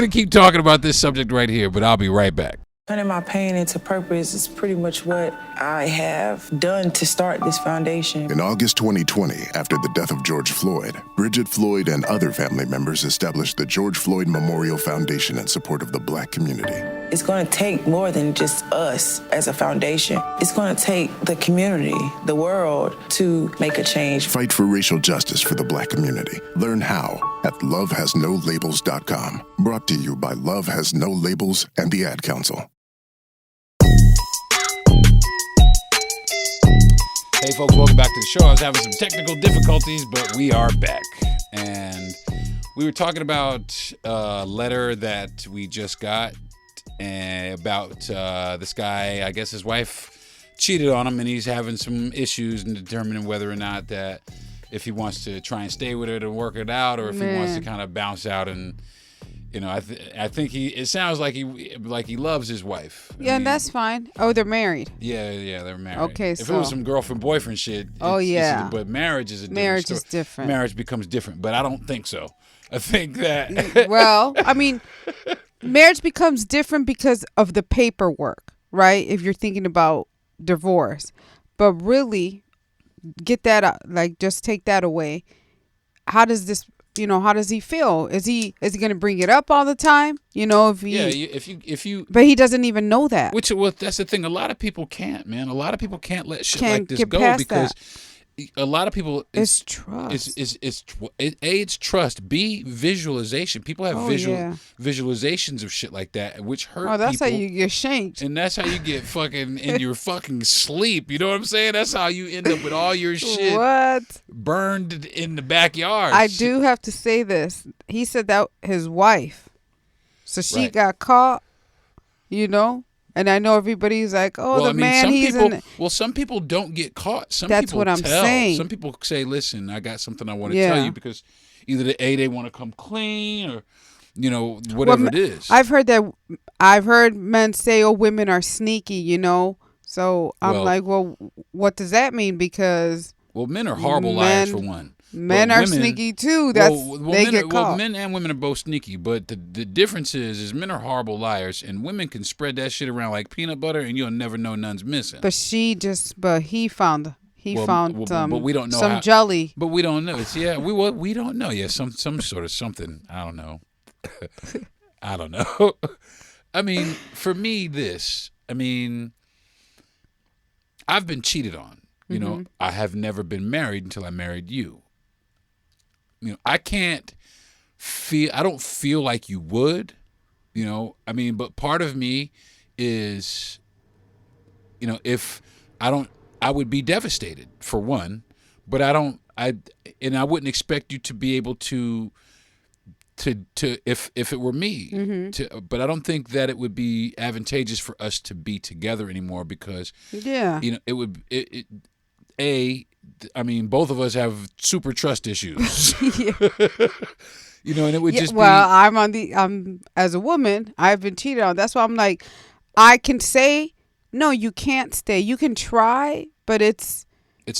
to keep talking about this subject right here, but I'll be right back. Turning my pain into purpose is pretty much what I have done to start this foundation. In August 2020, after the death of George Floyd, Bridget Floyd and other family members established the George Floyd Memorial Foundation in support of the Black community. It's going to take more than just us as a foundation. It's going to take the community, the world, to make a change. Fight for racial justice for the Black community. Learn how at lovehasnolabels.com. Brought to you by Love Has No Labels and the Ad Council. Hey folks, welcome back to the show. I was having some technical difficulties, but we are back. And we were talking about a letter that we just got about this guy. I guess his wife cheated on him, and he's having some issues in determining whether or not that if he wants to try and stay with it and work it out, or if he wants to kind of bounce out. And I think it sounds like he loves his wife. And that's fine. Oh, they're married. Yeah, they're married. Okay, if it was some girlfriend boyfriend shit. But marriage is is different. Marriage becomes different, but I don't think so. I think that. Well, I mean, marriage becomes different because of the paperwork, right? If you're thinking about divorce, but really, get that out. Like, just take that away. How does this? How does he feel? Is he going to bring it up all the time? If you. But he doesn't even know that. That's the thing. A lot of people can't, man. A lot of people can't let shit like this go because a lot of people. It's trust. It's trust. B, visualization. People have visualizations of shit like that, which hurt. Oh, that's people, how you get shanked. and that's how you get fucking in your fucking sleep. You know what I'm saying? That's how you end up with all your shit burned in the backyard. I do have to say this. He said that his wife, so she got caught. And I know everybody's like, some people don't get caught. That's what I'm saying. Some people say, listen, I got something I want to tell you, because either they want to come clean, or, whatever it is. I've heard men say, oh, women are sneaky, So I'm like, well, what does that mean? Because men are horrible liars, for one. Men are sneaky too. They get caught. Men and women are both sneaky, but the difference is men are horrible liars, and women can spread that shit around like peanut butter, and you'll never know none's missing. But he found but we don't know some jelly. But we don't know. We don't know. Yeah, some sort of something. I don't know. I don't know. I mean, for me, I've been cheated on. I have never been married until I married you. I don't feel like you would, but part of me is if I don't, I would be devastated for one, but I wouldn't expect you to be able to if it were me but I don't think that it would be advantageous for us to be together anymore because it would both of us have super trust issues. And it would just be, I'm as a woman, I've been cheated on. That's why I'm like, I can say no, you can't stay. You can try, but it's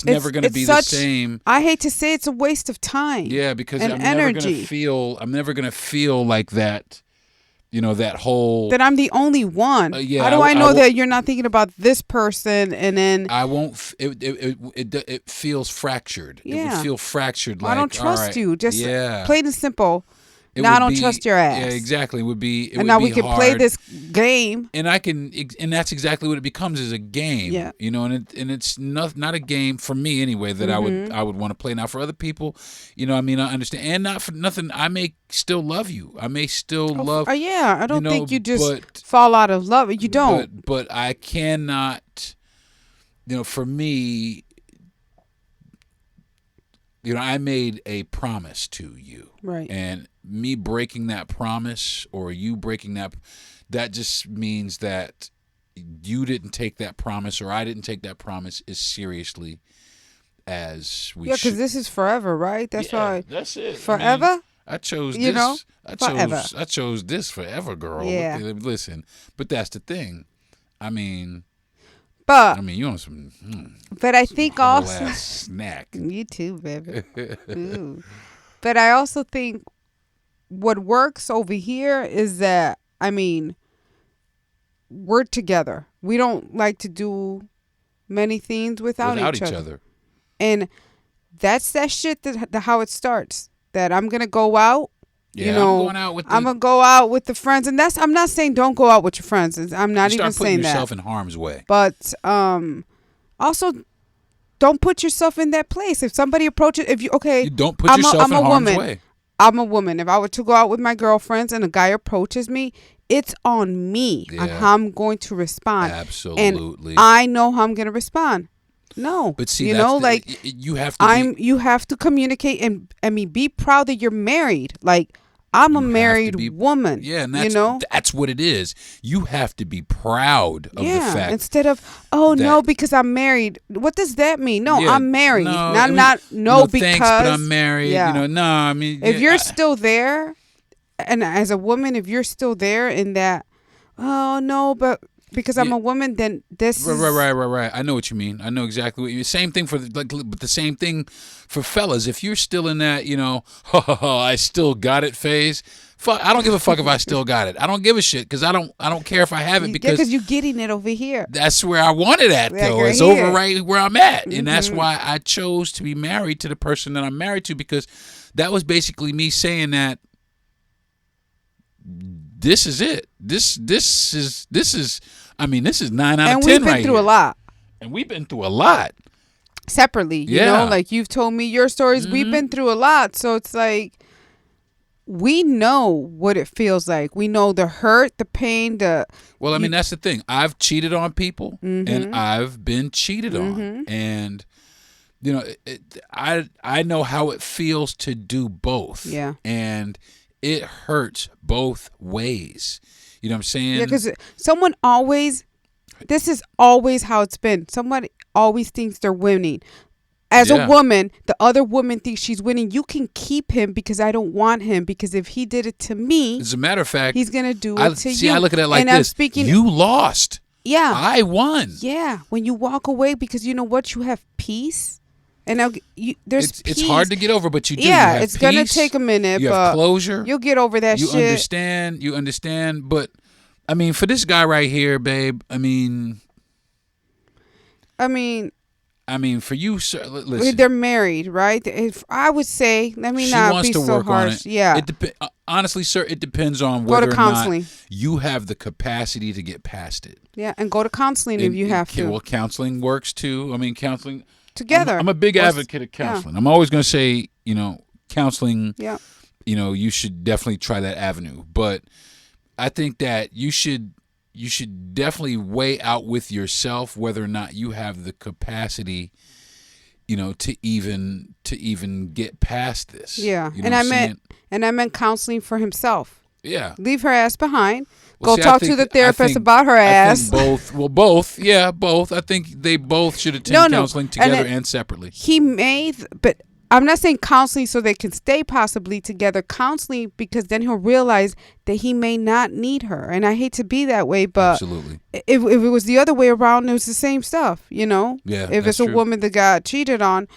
never going to be the same. I hate to say it's a waste of time. Yeah, because and I'm energy. I'm never going to feel like that, that whole... That I'm the only one. How do I know that you're not thinking about this person and then... I won't... It feels fractured. Yeah. It would feel fractured. I don't trust you. Just plain and simple. I don't trust your ass. Yeah, exactly. It would be. And now we can play this game. And that's exactly what it becomes, is a game. Yeah. And it's not a game for me anyway that I would want to play. Now for other people, I understand, and not for nothing. I may still love you. I may still love. Yeah, I don't think you just fall out of love. You don't. But I cannot. For me. I made a promise to you. Right. And me breaking that promise or you breaking that just means that you didn't take that promise or I didn't take that promise as seriously as we should. Yeah, because this is forever, right? That's why. That's it. Forever? I chose this. Forever. I chose this forever, girl. Yeah. Listen, but that's the thing. But you on some. But I think also snack. You too, baby. Ooh. But I also think what works over here is that we're together. We don't like to do many things without each other. And that's that shit that how it starts. That I'm gonna go out. Yeah, I'm gonna go out with the friends, and I'm not saying don't go out with your friends. I'm not even saying that. Start putting yourself in harm's way. But also, don't put yourself in that place. If somebody approaches, you don't put yourself in harm's way. I'm a woman. If I were to go out with my girlfriends and a guy approaches me, it's on me on how I'm going to respond. Absolutely. And I know how I'm going to respond. No, but see, you have to. You have to communicate and be proud that you're married. Like I'm a married woman. Yeah, and that's what it is. You have to be proud of the fact. Instead of no, because I'm married. What does that mean? No, I'm married. Thanks, because but I'm married. Yeah. If you're still there, and as a woman, if you're still there in that, but. Because I'm a woman, then this is... Right. I know what you mean. I know exactly what you mean. Same thing but the same thing for fellas. If you're still in that, I still got it phase. Fuck, I don't give a fuck if I still got it. I don't give a shit because I don't care if I have it because you're getting it over here. That's where I want it at though. It's over right where I'm at, and that's why I chose to be married to the person that I'm married to because that was basically me saying that. This is it. This is 9 out of 10 right here. And we've been through a lot. And we've been through a lot. Separately, you know, like you've told me your stories. We've been through a lot. So it's like, we know what it feels like. We know the hurt, the pain, Well, that's the thing. I've cheated on people and I've been cheated on. And, I know how it feels to do both. Yeah. And it hurts both ways. You know what I'm saying? Yeah, because this is always how it's been. Somebody always thinks they're winning. As a woman, the other woman thinks she's winning. You can keep him because I don't want him. Because if he did it to me, as a matter of fact, he's going to do it to you. See, I look at it like this. You lost. Yeah. I won. Yeah. When you walk away because you know what? You have peace. And now there's peace. It's hard to get over, but you do. Yeah, you it's going to take a minute. You have closure. You'll get over that shit. You understand. But, for this guy right here, babe, for you, sir, listen. They're married, right? If I would say, let me not be so harsh. Yeah. Honestly, sir, it depends on whether or not you have the capacity to get past it. Yeah, and go to counseling if you have to. Well, counseling works too. Counseling... Together. I'm a big advocate of counseling. Yeah. I'm always going to say, counseling, you should definitely try that avenue. But I think that you should definitely weigh out with yourself whether or not you have the capacity, to even get past this. Yeah. You know I meant counseling for himself. Yeah. Leave her ass behind. Well, Go talk to the therapist about her ass. I think both. Yeah, both. I think they both should attend counseling together and separately. He may, but I'm not saying counseling so they can stay possibly together. Counseling because then he'll realize that he may not need her. And I hate to be that way, but absolutely. If it was the other way around, it was the same stuff, Yeah. If it's a woman that got cheated on,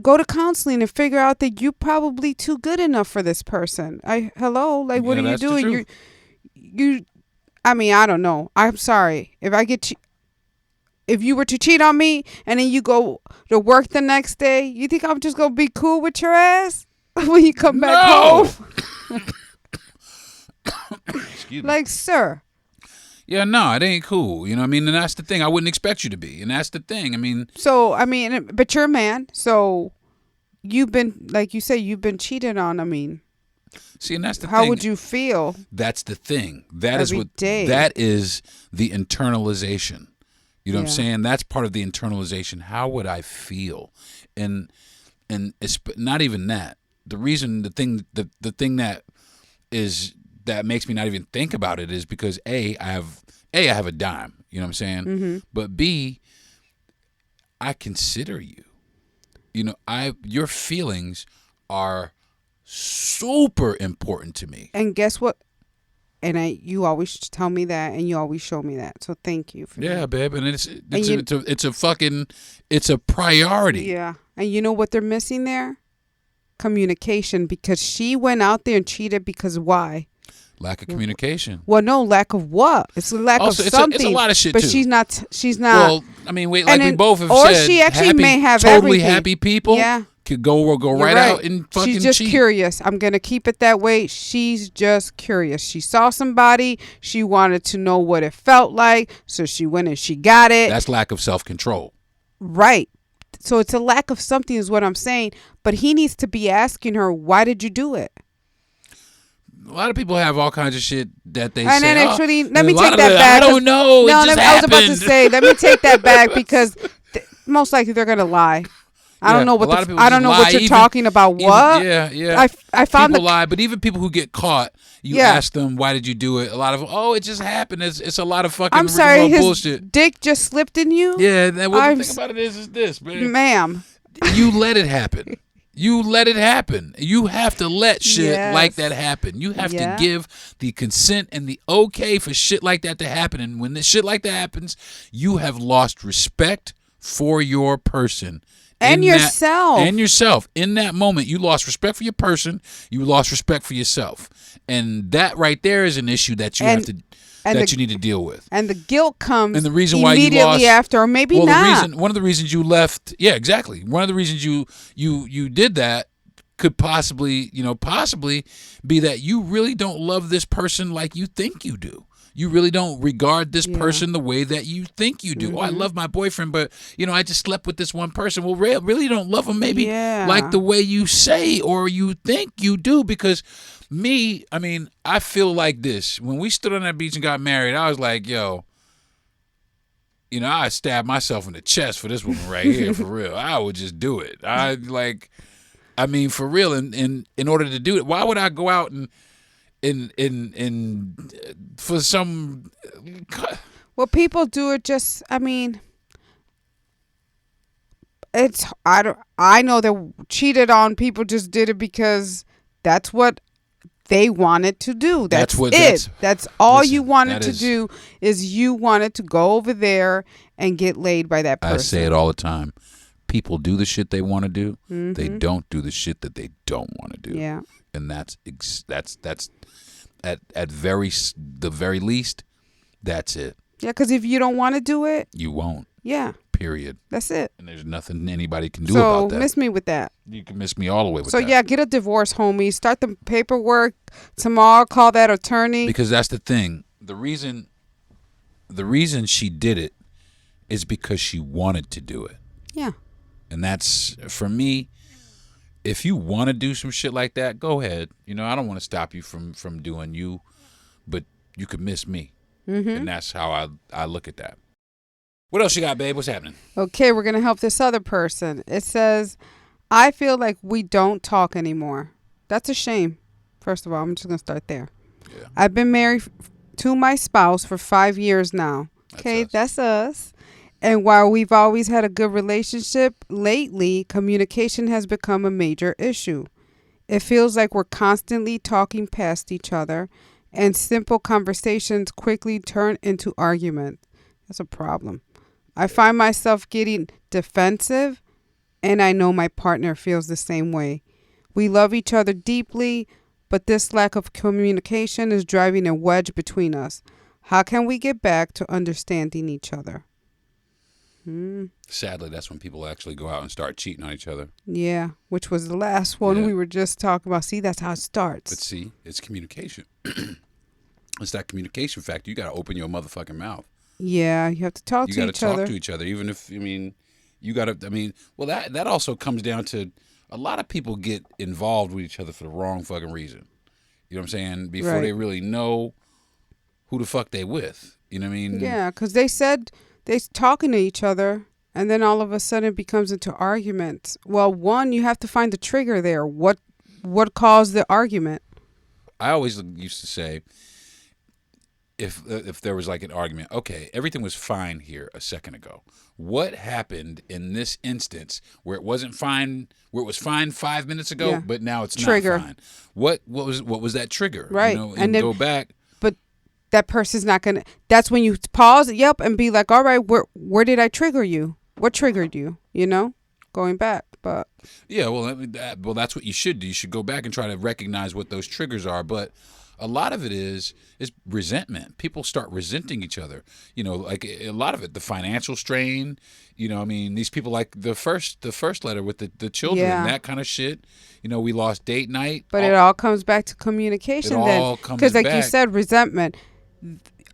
go to counseling and figure out that you're probably too good enough for this person. What are you doing? I don't know. I'm sorry. If you were to cheat on me and then you go to work the next day, you think I'm just going to be cool with your ass when you come back home? Excuse me. Like, sir. Yeah, no, it ain't cool. You know what I mean? And that's the thing. I wouldn't expect you to be. And that's the thing. But you're a man. So you've been, like you say, you've been cheated on. See, and that's the thing. How would you feel? That's the thing. That is the internalization. You know what I'm saying? That's part of the internalization. How would I feel? And it's not even that. The thing that makes me not even think about it is because I have a dime. You know what I'm saying? Mm-hmm. But B, I consider you. Your feelings are super important to me. And guess what? And you always tell me that, and you always show me that. So thank you for that. Yeah, babe, and it's a priority. Yeah, and you know what they're missing there? Communication, because she went out there and cheated because why? Lack of communication. Well, no, lack of what? It's a lack of something. It's a lot of shit but too. She's not. Well, we both have said, she actually may have totally everything. Happy people. Yeah. Could go right out and fucking She's just cheat. curious. I'm going to keep it that way. She's just curious. She saw somebody. She wanted to know what it felt like. So she went and she got it. That's lack of self-control. Right. So it's a lack of something is what I'm saying. But he needs to be asking her, why did you do it? A lot of people have all kinds of shit that they and say. And then actually, let me take take that back. I don't know. No, it just I was about to say, let me take that back because most likely they're going to lie. I don't know what what you're talking about. What? Yeah. I found people lie, but even people who get caught, you ask them, "Why did you do it?" A lot of it just happened. It's a lot of fucking. I'm sorry, his bullshit. Dick just slipped in you. Yeah. The thing about it is this, man. Ma'am. You let it happen. You let it happen. You have to let shit like that happen. You have to give the consent and the okay for shit like that to happen. And when this shit like that happens, you have lost respect for your person. And yourself. In that moment, you lost respect for your person. You lost respect for yourself. And that right there is an issue that you you need to deal with. And the guilt comes and the reason why immediately after, or maybe not. One of the reasons you left, exactly. One of the reasons you did that could possibly be that you really don't love this person like you think you do. You really don't regard this person the way that you think you do. Mm-hmm. Oh, I love my boyfriend, but I just slept with this one person. Well, really don't love him maybe like the way you say or you think you do. Because I feel like this. When we stood on that beach and got married, I was like, yo, I stabbed myself in the chest for this woman right here, for real. I would just do it. For real. And in order to do it, why would I go out and for some people do it just I know that cheated on people just did it because that's what they wanted to do. That's all you wanted to do is you wanted to go over there and get laid by that person. I say it all the time. People do the shit they want to do. Mm-hmm. They don't do the shit that they don't want to do. Yeah. And that's at the very least, that's it. Yeah, because if you don't want to do it, you won't. Yeah. Period. That's it. And there's nothing anybody can do about that. So miss me with that. You can miss me all the way with that. So yeah, get a divorce, homie. Start the paperwork tomorrow. Call that attorney. Because that's the thing. The reason she did it is because she wanted to do it. Yeah. And that's, for me, if you want to do some shit like that, go ahead. I don't want to stop you from doing you, but you could miss me. And that's how I look at that. What else you got, babe? What's happening? Okay, we're going to help this other person. It says, I feel like we don't talk anymore. That's a shame. First of all, I'm just going to start there. Yeah. I've been married to my spouse for 5 years now. Okay, that's us. And while we've always had a good relationship, lately, communication has become a major issue. It feels like we're constantly talking past each other, and simple conversations quickly turn into arguments. That's a problem. I find myself getting defensive, and I know my partner feels the same way. We love each other deeply, but this lack of communication is driving a wedge between us. How can we get back to understanding each other? Sadly, that's when people actually go out and start cheating on each other. Yeah, which was the last one we were just talking about. See, that's how it starts. But see, it's communication. It's that communication factor. You got to open your motherfucking mouth. Yeah, you have to talk to each other. You got to talk to each other, even if, you got to, well, that also comes down to a lot of people get involved with each other for the wrong fucking reason. You know what I'm saying? Before they really know who the fuck they with. You know what I mean? Yeah, because they said they're talking to each other, and then all of a sudden it becomes into arguments. Well, one, you have to find the trigger there. What caused the argument? I always used to say, if there was like an argument, okay, everything was fine here a second ago. What happened in this instance where it wasn't fine, where it was fine 5 minutes ago, but now it's not fine? What was that trigger? Right, and then go back. But that person's not gonna. That's when you pause, and be like, all right, where did I trigger you? What triggered you? Going back, but yeah, well, that's what you should do. You should go back and try to recognize what those triggers are, but. A lot of it is resentment. People start resenting each other. Like a lot of it, the financial strain. These people like the first letter with the children, that kind of shit. We lost date night. But it all comes back to communication then. Because like you said, resentment.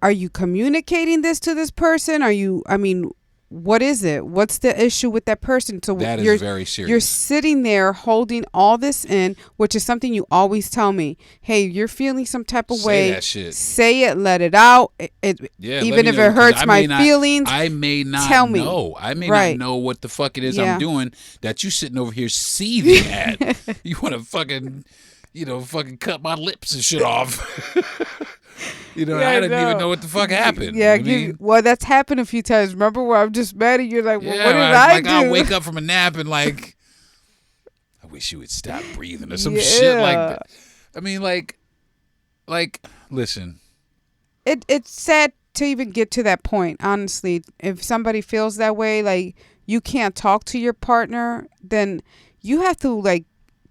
Are you communicating this to this person? What is it? What's the issue with that person? So that is very serious. You're sitting there holding all this in, which is something you always tell me. Hey, you're feeling some type of way. Say that shit. Say it. Let it out. Even if it hurts my feelings. I may not tell me. know. I may not know what the fuck it is I'm doing that you sitting over here seething at. You want to fucking cut my lips and shit off. I didn't even know what the fuck happened. Yeah, well, that's happened a few times. Remember where I'm just mad at you? Like, well, what did I do? I wake up from a nap and I wish you would stop breathing or some shit like that. Listen. It's sad to even get to that point, honestly. If somebody feels that way, like you can't talk to your partner, then you have to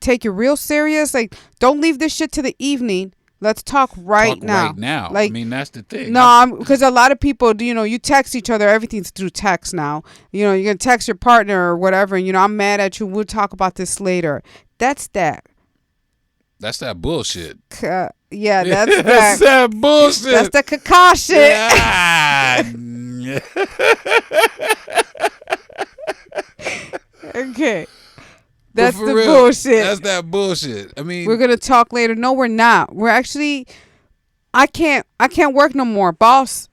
take it real serious. Like, don't leave this shit to the evening. Let's talk right now. Right now. That's the thing. No, because a lot of people, you text each other. Everything's through text now. You're going to text your partner or whatever. And, I'm mad at you. We'll talk about this later. That's that. That's that bullshit. Yeah, that's that. That's that bullshit. That's the caca shit. Yeah. Okay. That's the bullshit. That's that bullshit. We're gonna talk later. No, we're not. We're actually. I can't work no more, boss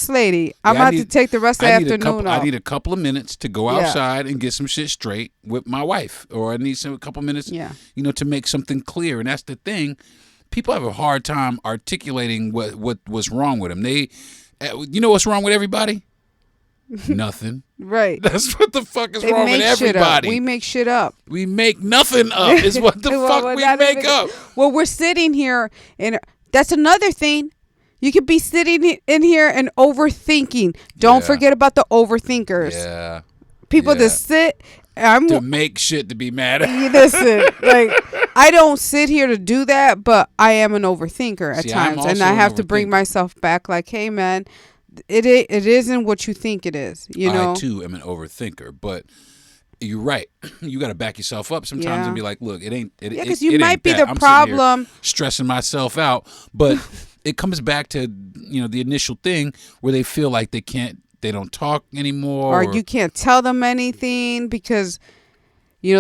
lady. I'm about to take the rest of the afternoon off. I need a couple of minutes to go outside and get some shit straight with my wife, or I need a couple of minutes, to make something clear. And that's the thing. People have a hard time articulating what was wrong with them. What's wrong with everybody? Nothing. Right. That's what the fuck is wrong with everybody. We make shit up. We make nothing up is what the fuck we make up. Well, we're sitting here, and that's another thing. You could be sitting in here and overthinking. Don't forget about the overthinkers. Yeah. People that sit. To make shit to be mad at. Listen, I don't sit here to do that, but I am an overthinker at times, and I have to bring myself back. Like, hey, man. It isn't what you think it is, I too am an overthinker, but you're right. You got to back yourself up sometimes and be like, look, it ain't. Because you might be the problem. Stressing myself out, but it comes back to the initial thing where they feel like they don't talk anymore, or you can't tell them anything because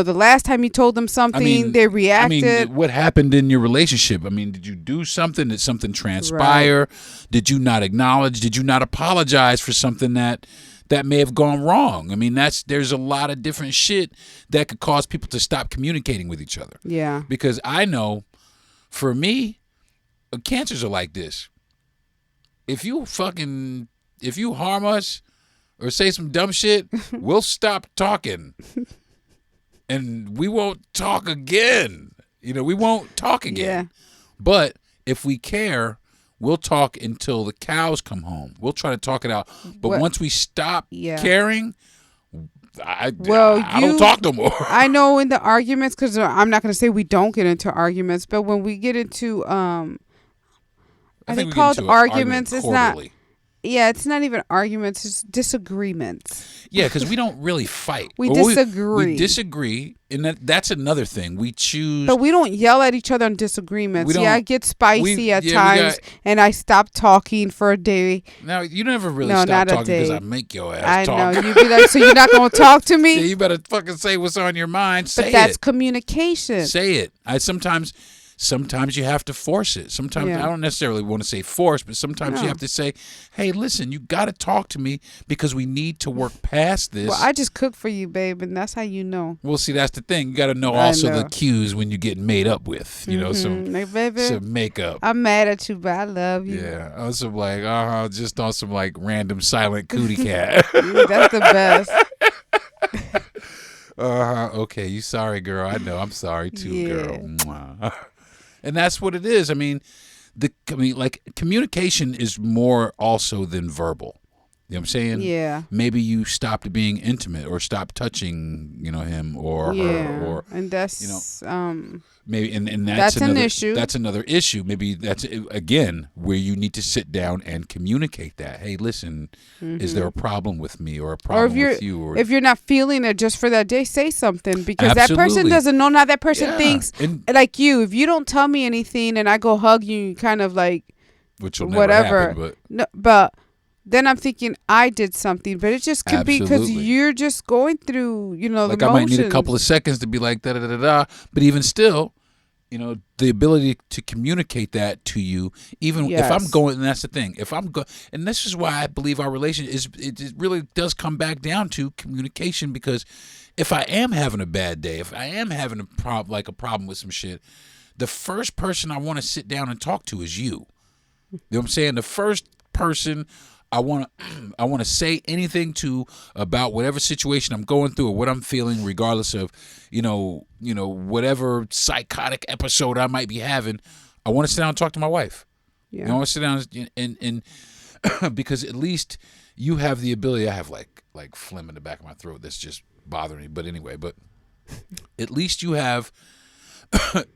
the last time you told them something, they reacted. What happened in your relationship? I mean, did you do something? Did something transpire? Right. Did you not acknowledge? Did you not apologize for something that may have gone wrong? I mean, there's a lot of different shit that could cause people to stop communicating with each other. Yeah. Because I know, for me, cancers are like this. If you harm us or say some dumb shit, we'll stop talking. And we won't talk again. We won't talk again. Yeah. But if we care, we'll talk until the cows come home. We'll try to talk it out. But once we stop caring, I don't talk no more. I know in the arguments, because I'm not going to say we don't get into arguments, but when we get into, I think called arguments, it's not. Yeah, it's not even arguments, it's disagreements. Yeah, because we don't really fight. We disagree. We disagree, and that's another thing. We choose. But we don't yell at each other on disagreements. Yeah, I get spicy at times, and I stop talking for a day. Now, you never really stop talking because I make your ass talk. I know. You'd be like, so you're not going to talk to me? Yeah, you better fucking say what's on your mind. Say it. But that's communication. Say it. Sometimes you have to force it. Sometimes I don't necessarily want to say force, but sometimes you have to say, hey, listen, you got to talk to me because we need to work past this. Well, I just cook for you, babe, and that's how you know. Well, see, that's the thing. You got to know also the cues when you're getting made up with, some makeup. I'm mad at you, but I love you. Yeah. On some just on some like random silent cootie cat. That's the best. Okay, you sorry, girl. I know. I'm sorry too, girl. Mwah. And that's what it is. I mean, communication is more also than verbal. You know what I'm saying? Yeah. Maybe you stopped being intimate or stopped touching, him or her, or and that's maybe and that's an issue. That's another issue. Maybe that's again where you need to sit down and communicate that. Hey, listen, is there a problem with me or a problem with you? Or if you're not feeling it just for that day, say something, because that person doesn't know. Now that person thinks like you. If you don't tell me anything and I go hug you, kind of like which will never happen, but then I'm thinking I did something, but it just could be because you're just going through, the motions. I might need a couple of seconds to be like da-da-da-da-da, but even still, the ability to communicate that to you, even if I'm going, and that's the thing, if I'm going, and this is why I believe our relation it really does come back down to communication, because if I am having a bad day, if I am having a problem with some shit, the first person I want to sit down and talk to is you. You know what I'm saying? The first person I want to say anything to about whatever situation I'm going through or what I'm feeling, regardless of, whatever psychotic episode I might be having. I want to sit down and talk to my wife. Yeah. I want to sit down and because at least you have the ability. I have like phlegm in the back of my throat that's just bothering me. But anyway, at least you have,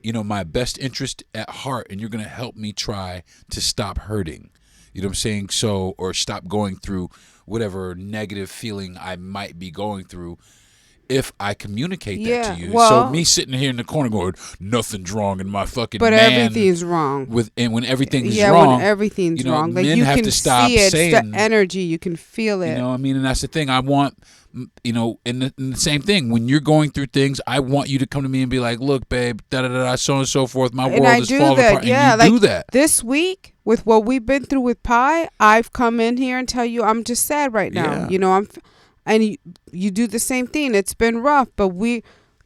my best interest at heart, and you're going to help me try to stop hurting. You know what I'm saying? So, or stop going through whatever negative feeling I might be going through if I communicate that to you. So me sitting here in the corner going, nothing's wrong in my fucking but everything's wrong. When everything's wrong. When everything's wrong. Like men you have can to stop see it, saying, it's the energy, you can feel it. And that's the thing. I want, and the same thing, when you're going through things, I want you to come to me and be like, look, babe, da-da-da-da, so and so forth, my world is falling apart. Yeah, and you do that. This week, with what we've been through with Pi, I've come in here and tell you I'm just sad right now. Yeah. And you do the same thing. It's been rough, but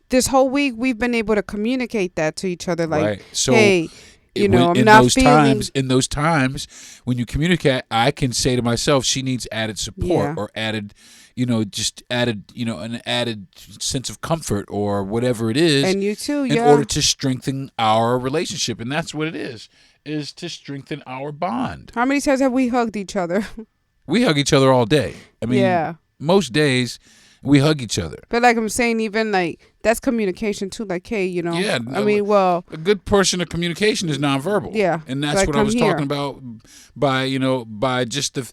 this whole week we've been able to communicate that to each other. Like, right. So hey, I'm not feeling. In those times when you communicate, I can say to myself, she needs added support or added, just added, an added sense of comfort or whatever it is. And you too, in order to strengthen our relationship, and that's what it is to strengthen our bond. How many times have we hugged each other? We hug each other all day. I mean, most days we hug each other. But like I'm saying, even like that's communication too. Like, hey, Yeah. a good portion of communication is nonverbal. Yeah. And that's what I was talking about by just the,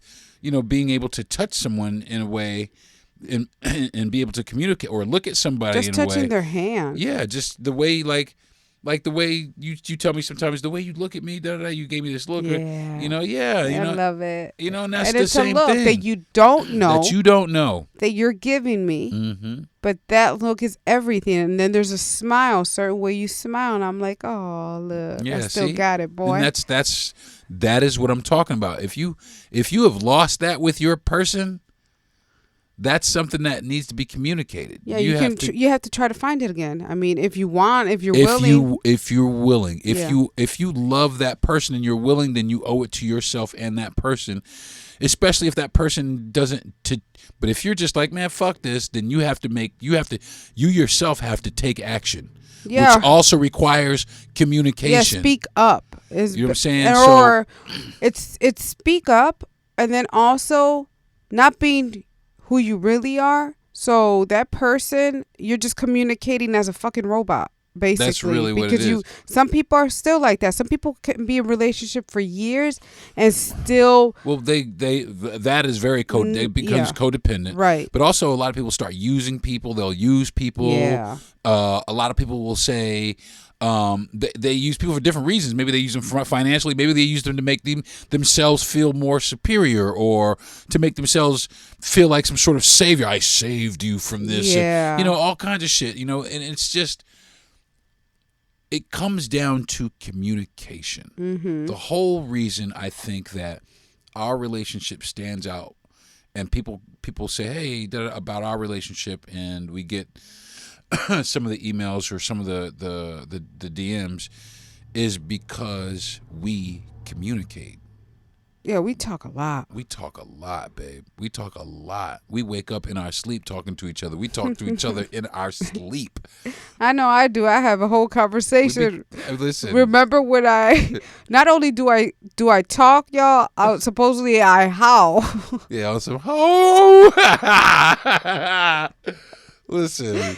being able to touch someone in a way and be able to communicate or look at somebody just in a way. Just touching their hand. Yeah. Just the way, like, Like the way you tell me sometimes, the way you look at me, you gave me this look. Yeah. You know, I love it. You know, and that's and the it's same a look thing. that you don't know. That you don't know. That you're giving me. Mm-hmm. But that look is everything. And then there's a smile, certain way you smile. And I'm like, oh, look, I still got it, boy. And that is what I'm talking about. If you have lost that with your person, that's something that needs to be communicated. Yeah, you have to try to find it again. I mean, if you're willing, if you're willing, if you love that person and you're willing, then you owe it to yourself and that person. Especially if that person doesn't. But if you're just like, man, fuck this, then you yourself have to take action. Yeah. Which also requires communication. Yeah, speak up. You know what I'm saying? Or it's speak up, and then also not being who you really are. So that person, you're just communicating as a fucking robot, basically. That's really what it is. Because some people are still like that. Some people can be in a relationship for years and still. Well, that is very it becomes codependent, right? But also, a lot of people start using people. They'll use people. Yeah. A lot of people will say. They use people for different reasons. Maybe they use them financially. Maybe they use them to make themselves feel more superior, or to make themselves feel like some sort of savior. I saved you from this. Yeah. And, all kinds of shit. And it's just, it comes down to communication. Mm-hmm. The whole reason I think that our relationship stands out, and people say, hey, about our relationship, and we get some of the emails or some of the DMs, is because we communicate. Yeah, we talk a lot. We talk a lot, babe. We talk a lot. We wake up in our sleep talking to each other. We talk to each other in our sleep. I know I do. I have a whole conversation. Listen. Remember when not only do I talk, y'all, supposedly I howl. Yeah, I was like, oh. Listen.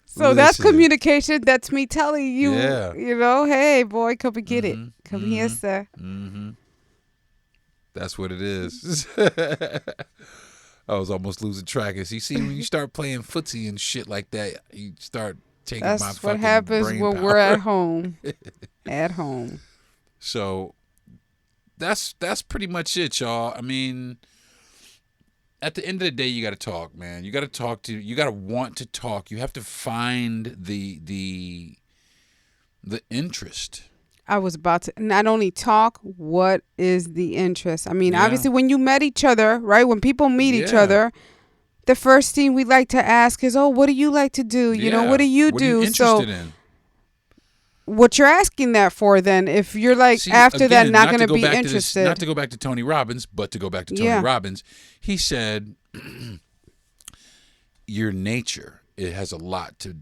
So that's communication. That's me telling you, hey, boy, come and get it. Come here, sir. Mm-hmm. That's what it is. I was almost losing track. You see, when you start playing footsie and shit like that, you start taking my fucking brain power. That's what happens when we're at home. At home. So that's pretty much it, y'all. I mean, at the end of the day, you got to talk, man. You got to want to talk. You have to find the interest. I was about to not only talk, what is the interest? I mean, obviously, when you met each other, right? When people meet each other, the first thing we like to ask is, oh, what do you like to do? You know, what do you do? What are you interested in? What you're asking that for, then, if you're like, after that, not going to be interested. Not to go back to Tony Robbins, but to go back to Tony Robbins. He said, your nature, it has a lot to,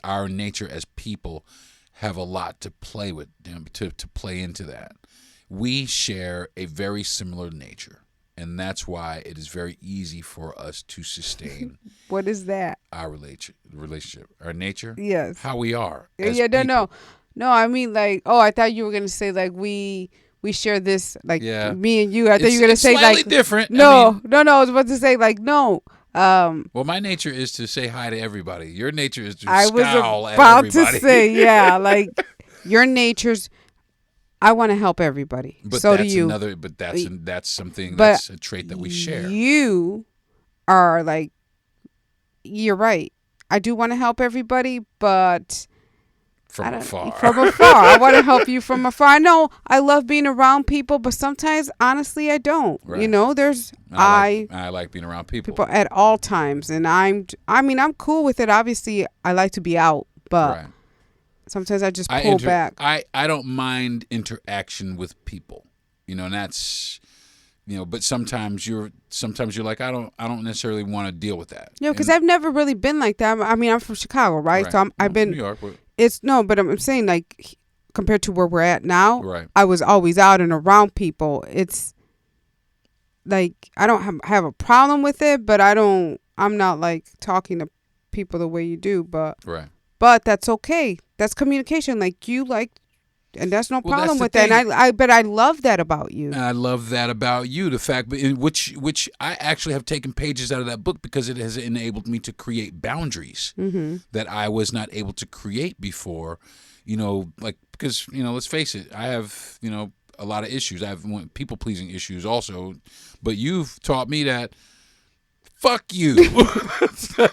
our nature as people have a lot to play with, to play into that. We share a very similar nature. And that's why it is very easy for us to sustain. What is that? Our relationship, our nature. Yes. How we are. No. I mean, like, I thought you were gonna say like we share this, like me and you. I thought you were gonna say slightly like different. No. I was about to say like no. Well, my nature is to say hi to everybody. Your nature is to scowl at everybody. I was about to say like your nature's. I want to help everybody. But so do you. That's something. That's a trait that we share. You are like, you're right. I do want to help everybody, but from afar. I want to help you from afar. I know I love being around people, but sometimes, honestly, I don't. Right. You know, I like being around people at all times, and I'm cool with it. Obviously, I like to be out, but. Right. Sometimes I just pull back. I don't mind interaction with people, and that's, but sometimes you're like, I don't necessarily want to deal with that. Because I've never really been like that. I mean, I'm from Chicago, right? So I've been. New York. But I'm saying like compared to where we're at now, right? I was always out and around people. It's like I don't have a problem with it, but I'm not like talking to people the way you do, but right. But that's okay. That's communication. Like you like And there's no Well, problem that's with the that. And but I love that about you. And I love that about you. The fact, in which I actually have taken pages out of that book because it has enabled me to create boundaries that I was not able to create before. Because let's face it, I have a lot of issues. I have people pleasing issues also, but you've taught me that. Fuck you. For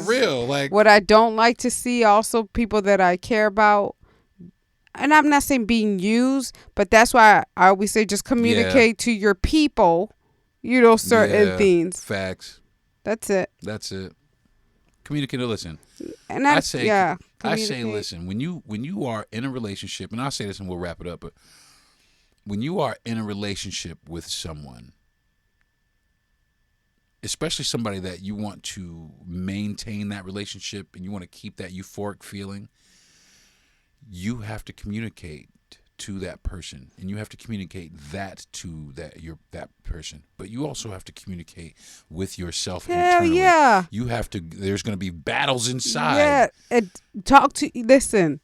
real. Like, what I don't like to see also people that I care about, and I'm not saying being used, but that's why I always say just communicate to your people, certain things. Facts. That's it. Communicate or listen. And I say, communicate. listen, when you are in a relationship, and I'll say this and we'll wrap it up, but when you are in a relationship with someone, especially somebody that you want to maintain that relationship and you want to keep that euphoric feeling, you have to communicate to that person, and you have to communicate that to that person. But you also have to communicate with yourself internally. Yeah. You have to. There's going to be battles inside. Yeah. And listen.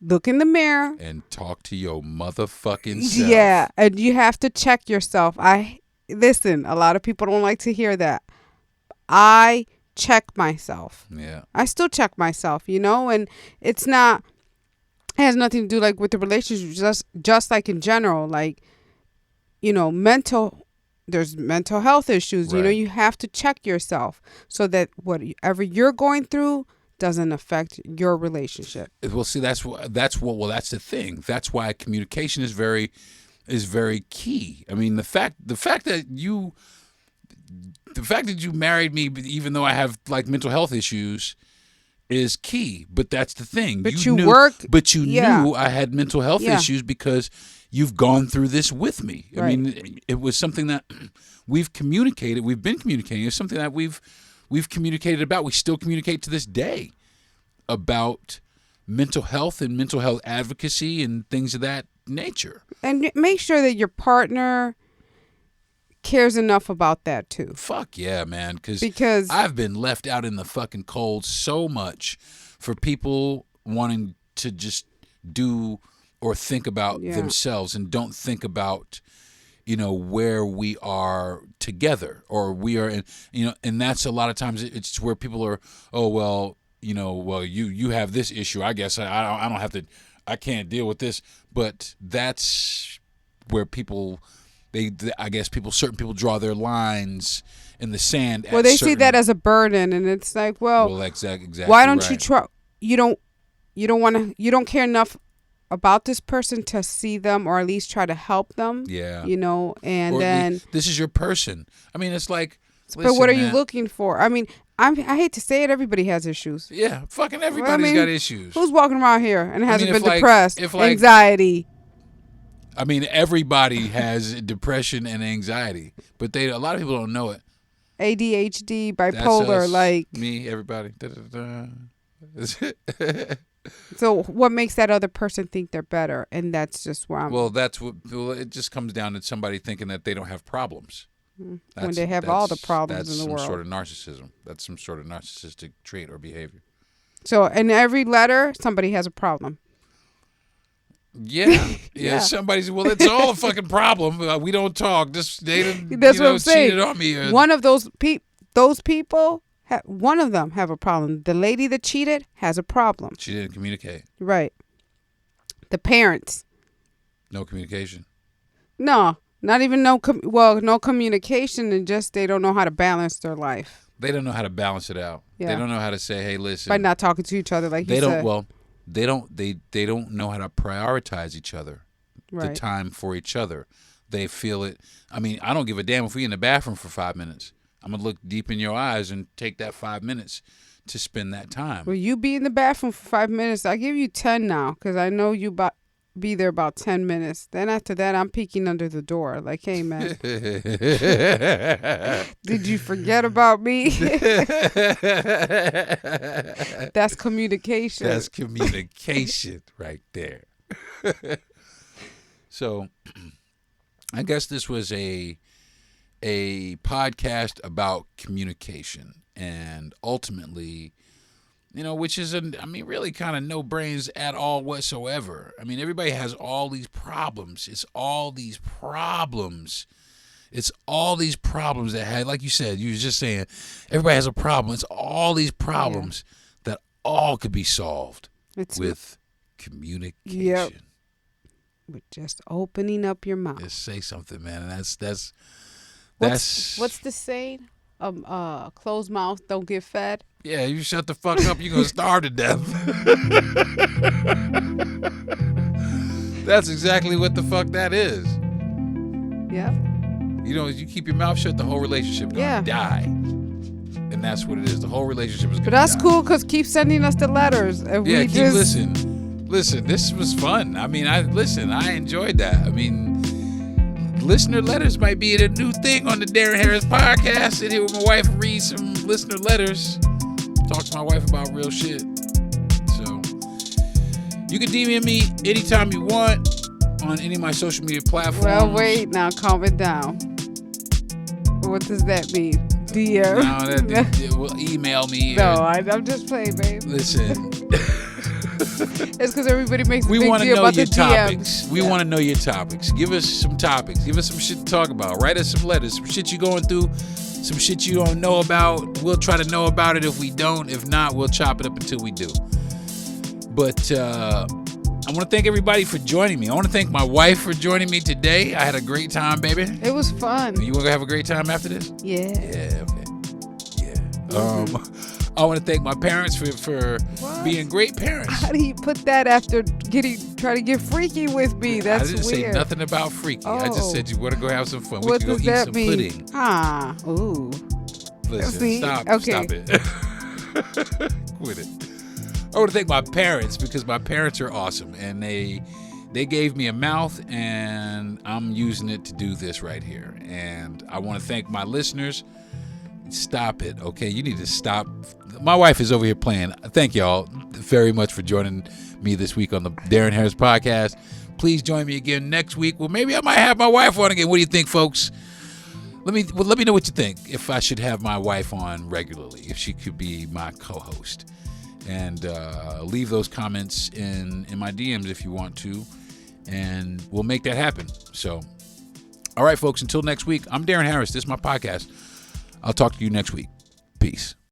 Look in the mirror and talk to your motherfucking self. Yeah, and you have to check yourself. Listen, a lot of people don't like to hear that. I check myself. Yeah. I still check myself, and it has nothing to do like with the relationship, just like in general, like, there's mental health issues. Right. You have to check yourself so that whatever you're going through doesn't affect your relationship. Well, see, that's the thing. That's why communication is very key. I mean, the fact that you married me, even though I have like mental health issues, is key. But that's the thing. But you knew I had mental health Yeah. issues because you've gone through this with me. I Right. mean, it was something that we've communicated. We've been communicating. It's something that we've communicated about. We still communicate to this day about mental health and mental health advocacy and things of that nature. And make sure that your partner cares enough about that too. Fuck yeah, man. Because I've been left out in the fucking cold so much for people wanting to just do or think about themselves and don't think about where we are together, or we are in, and that's a lot of times it's where people are, oh, well, you have this issue. I guess I don't have to, I can't deal with this. But that's where people, certain people draw their lines in the sand. Well, they see that as a burden, and it's like, well exactly. Why don't you try? You don't care enough about this person to see them or at least try to help them. Yeah. And or then this is your person. I mean, it's like, but what are you looking for? I mean, I hate to say it, everybody has issues. Yeah, fucking everybody's got issues. Who's walking around here and hasn't been like, depressed, anxiety? I mean, everybody has depression and anxiety, but a lot of people don't know it. ADHD, bipolar, like me, everybody. So what makes that other person think they're better? And that's just where I'm... Well, it just comes down to somebody thinking that they don't have problems. When they have all the problems in the world. That's some sort of narcissism. That's some sort of narcissistic trait or behavior. So in every letter, somebody has a problem. Yeah. Somebody's, well, it's all a fucking problem. We don't talk. That's what I'm saying. Cheated on me. One of those people... one of them have a problem. The lady that cheated has a problem. She didn't communicate. Right. The parents. No communication. No, not even no communication, and just they don't know how to balance their life. They don't know how to balance it out. Yeah. They don't know how to say, "Hey, listen." By not talking to each other like you said. They don't know how to prioritize each other. Right. The time for each other. They feel it. I mean, I don't give a damn if we in the bathroom for 5 minutes. I'm going to look deep in your eyes and take that 5 minutes to spend that time. Well, you be in the bathroom for 5 minutes. I give you 10 now because I know you be there about 10 minutes. Then after that, I'm peeking under the door like, hey, man. Did you forget about me? That's communication. That's communication right there. So I guess this was a podcast about communication, and ultimately which is, really kind of no brains at all whatsoever. I mean, everybody has all these problems. It's all these problems. It's all these problems that had, like you said, you was just saying, everybody has a problem. It's all these problems that all could be solved with communication. Yep. With just opening up your mouth. Just say something, man. And that's what's the saying? Closed mouth don't get fed. Yeah, you shut the fuck up, you're gonna starve to death. That's exactly what the fuck that is. Yeah. You keep your mouth shut, the whole relationship gonna die. And that's what it is. The whole relationship is gonna die. But that's cool, because keep sending us the letters. And keep listening. Listen, this was fun. I mean, I enjoyed that. I mean, listener letters might be a new thing on the Darren Harris podcast. Sit here with my wife and read some listener letters. Talk to my wife about real shit. So, you can DM me anytime you want on any of my social media platforms. Well, wait, now calm it down. What does that mean? DM? No, well, email me. No, I'm just playing, babe. Listen. It's because everybody makes a big deal about the DMs. We want to know your topics. Give us some topics. Give us some shit to talk about. Write us some letters. Some shit you're going through. Some shit you don't know about. We'll try to know about it if we don't. If not, we'll chop it up until we do. But I want to thank everybody for joining me. I want to thank my wife for joining me today. I had a great time, baby. It was fun. You want to have a great time after this? Yeah. Yeah, okay. Yeah. I want to thank my parents for being great parents. How do you put that after trying to get freaky with me? That's weird. I didn't say nothing about freaky. Oh. I just said you want to go have some fun. What we does can go eat that some mean? pudding. Ooh. Listen, See? stop Okay. it. Quit it. I want to thank my parents because my parents are awesome, and they gave me a mouth, and I'm using it to do this right here. And I want to thank my listeners. Stop it, okay? You need to stop. My wife is over here playing. Thank y'all very much for joining me this week on the Darren Harris podcast. Please join me again next week. Well, maybe I might have my wife on again. What do you think, folks? Let me know what you think. If I should have my wife on regularly, if she could be my co-host, and leave those comments in my DMs if you want to, and we'll make that happen. So, all right, folks. Until next week, I'm Darren Harris. This is my podcast. I'll talk to you next week. Peace.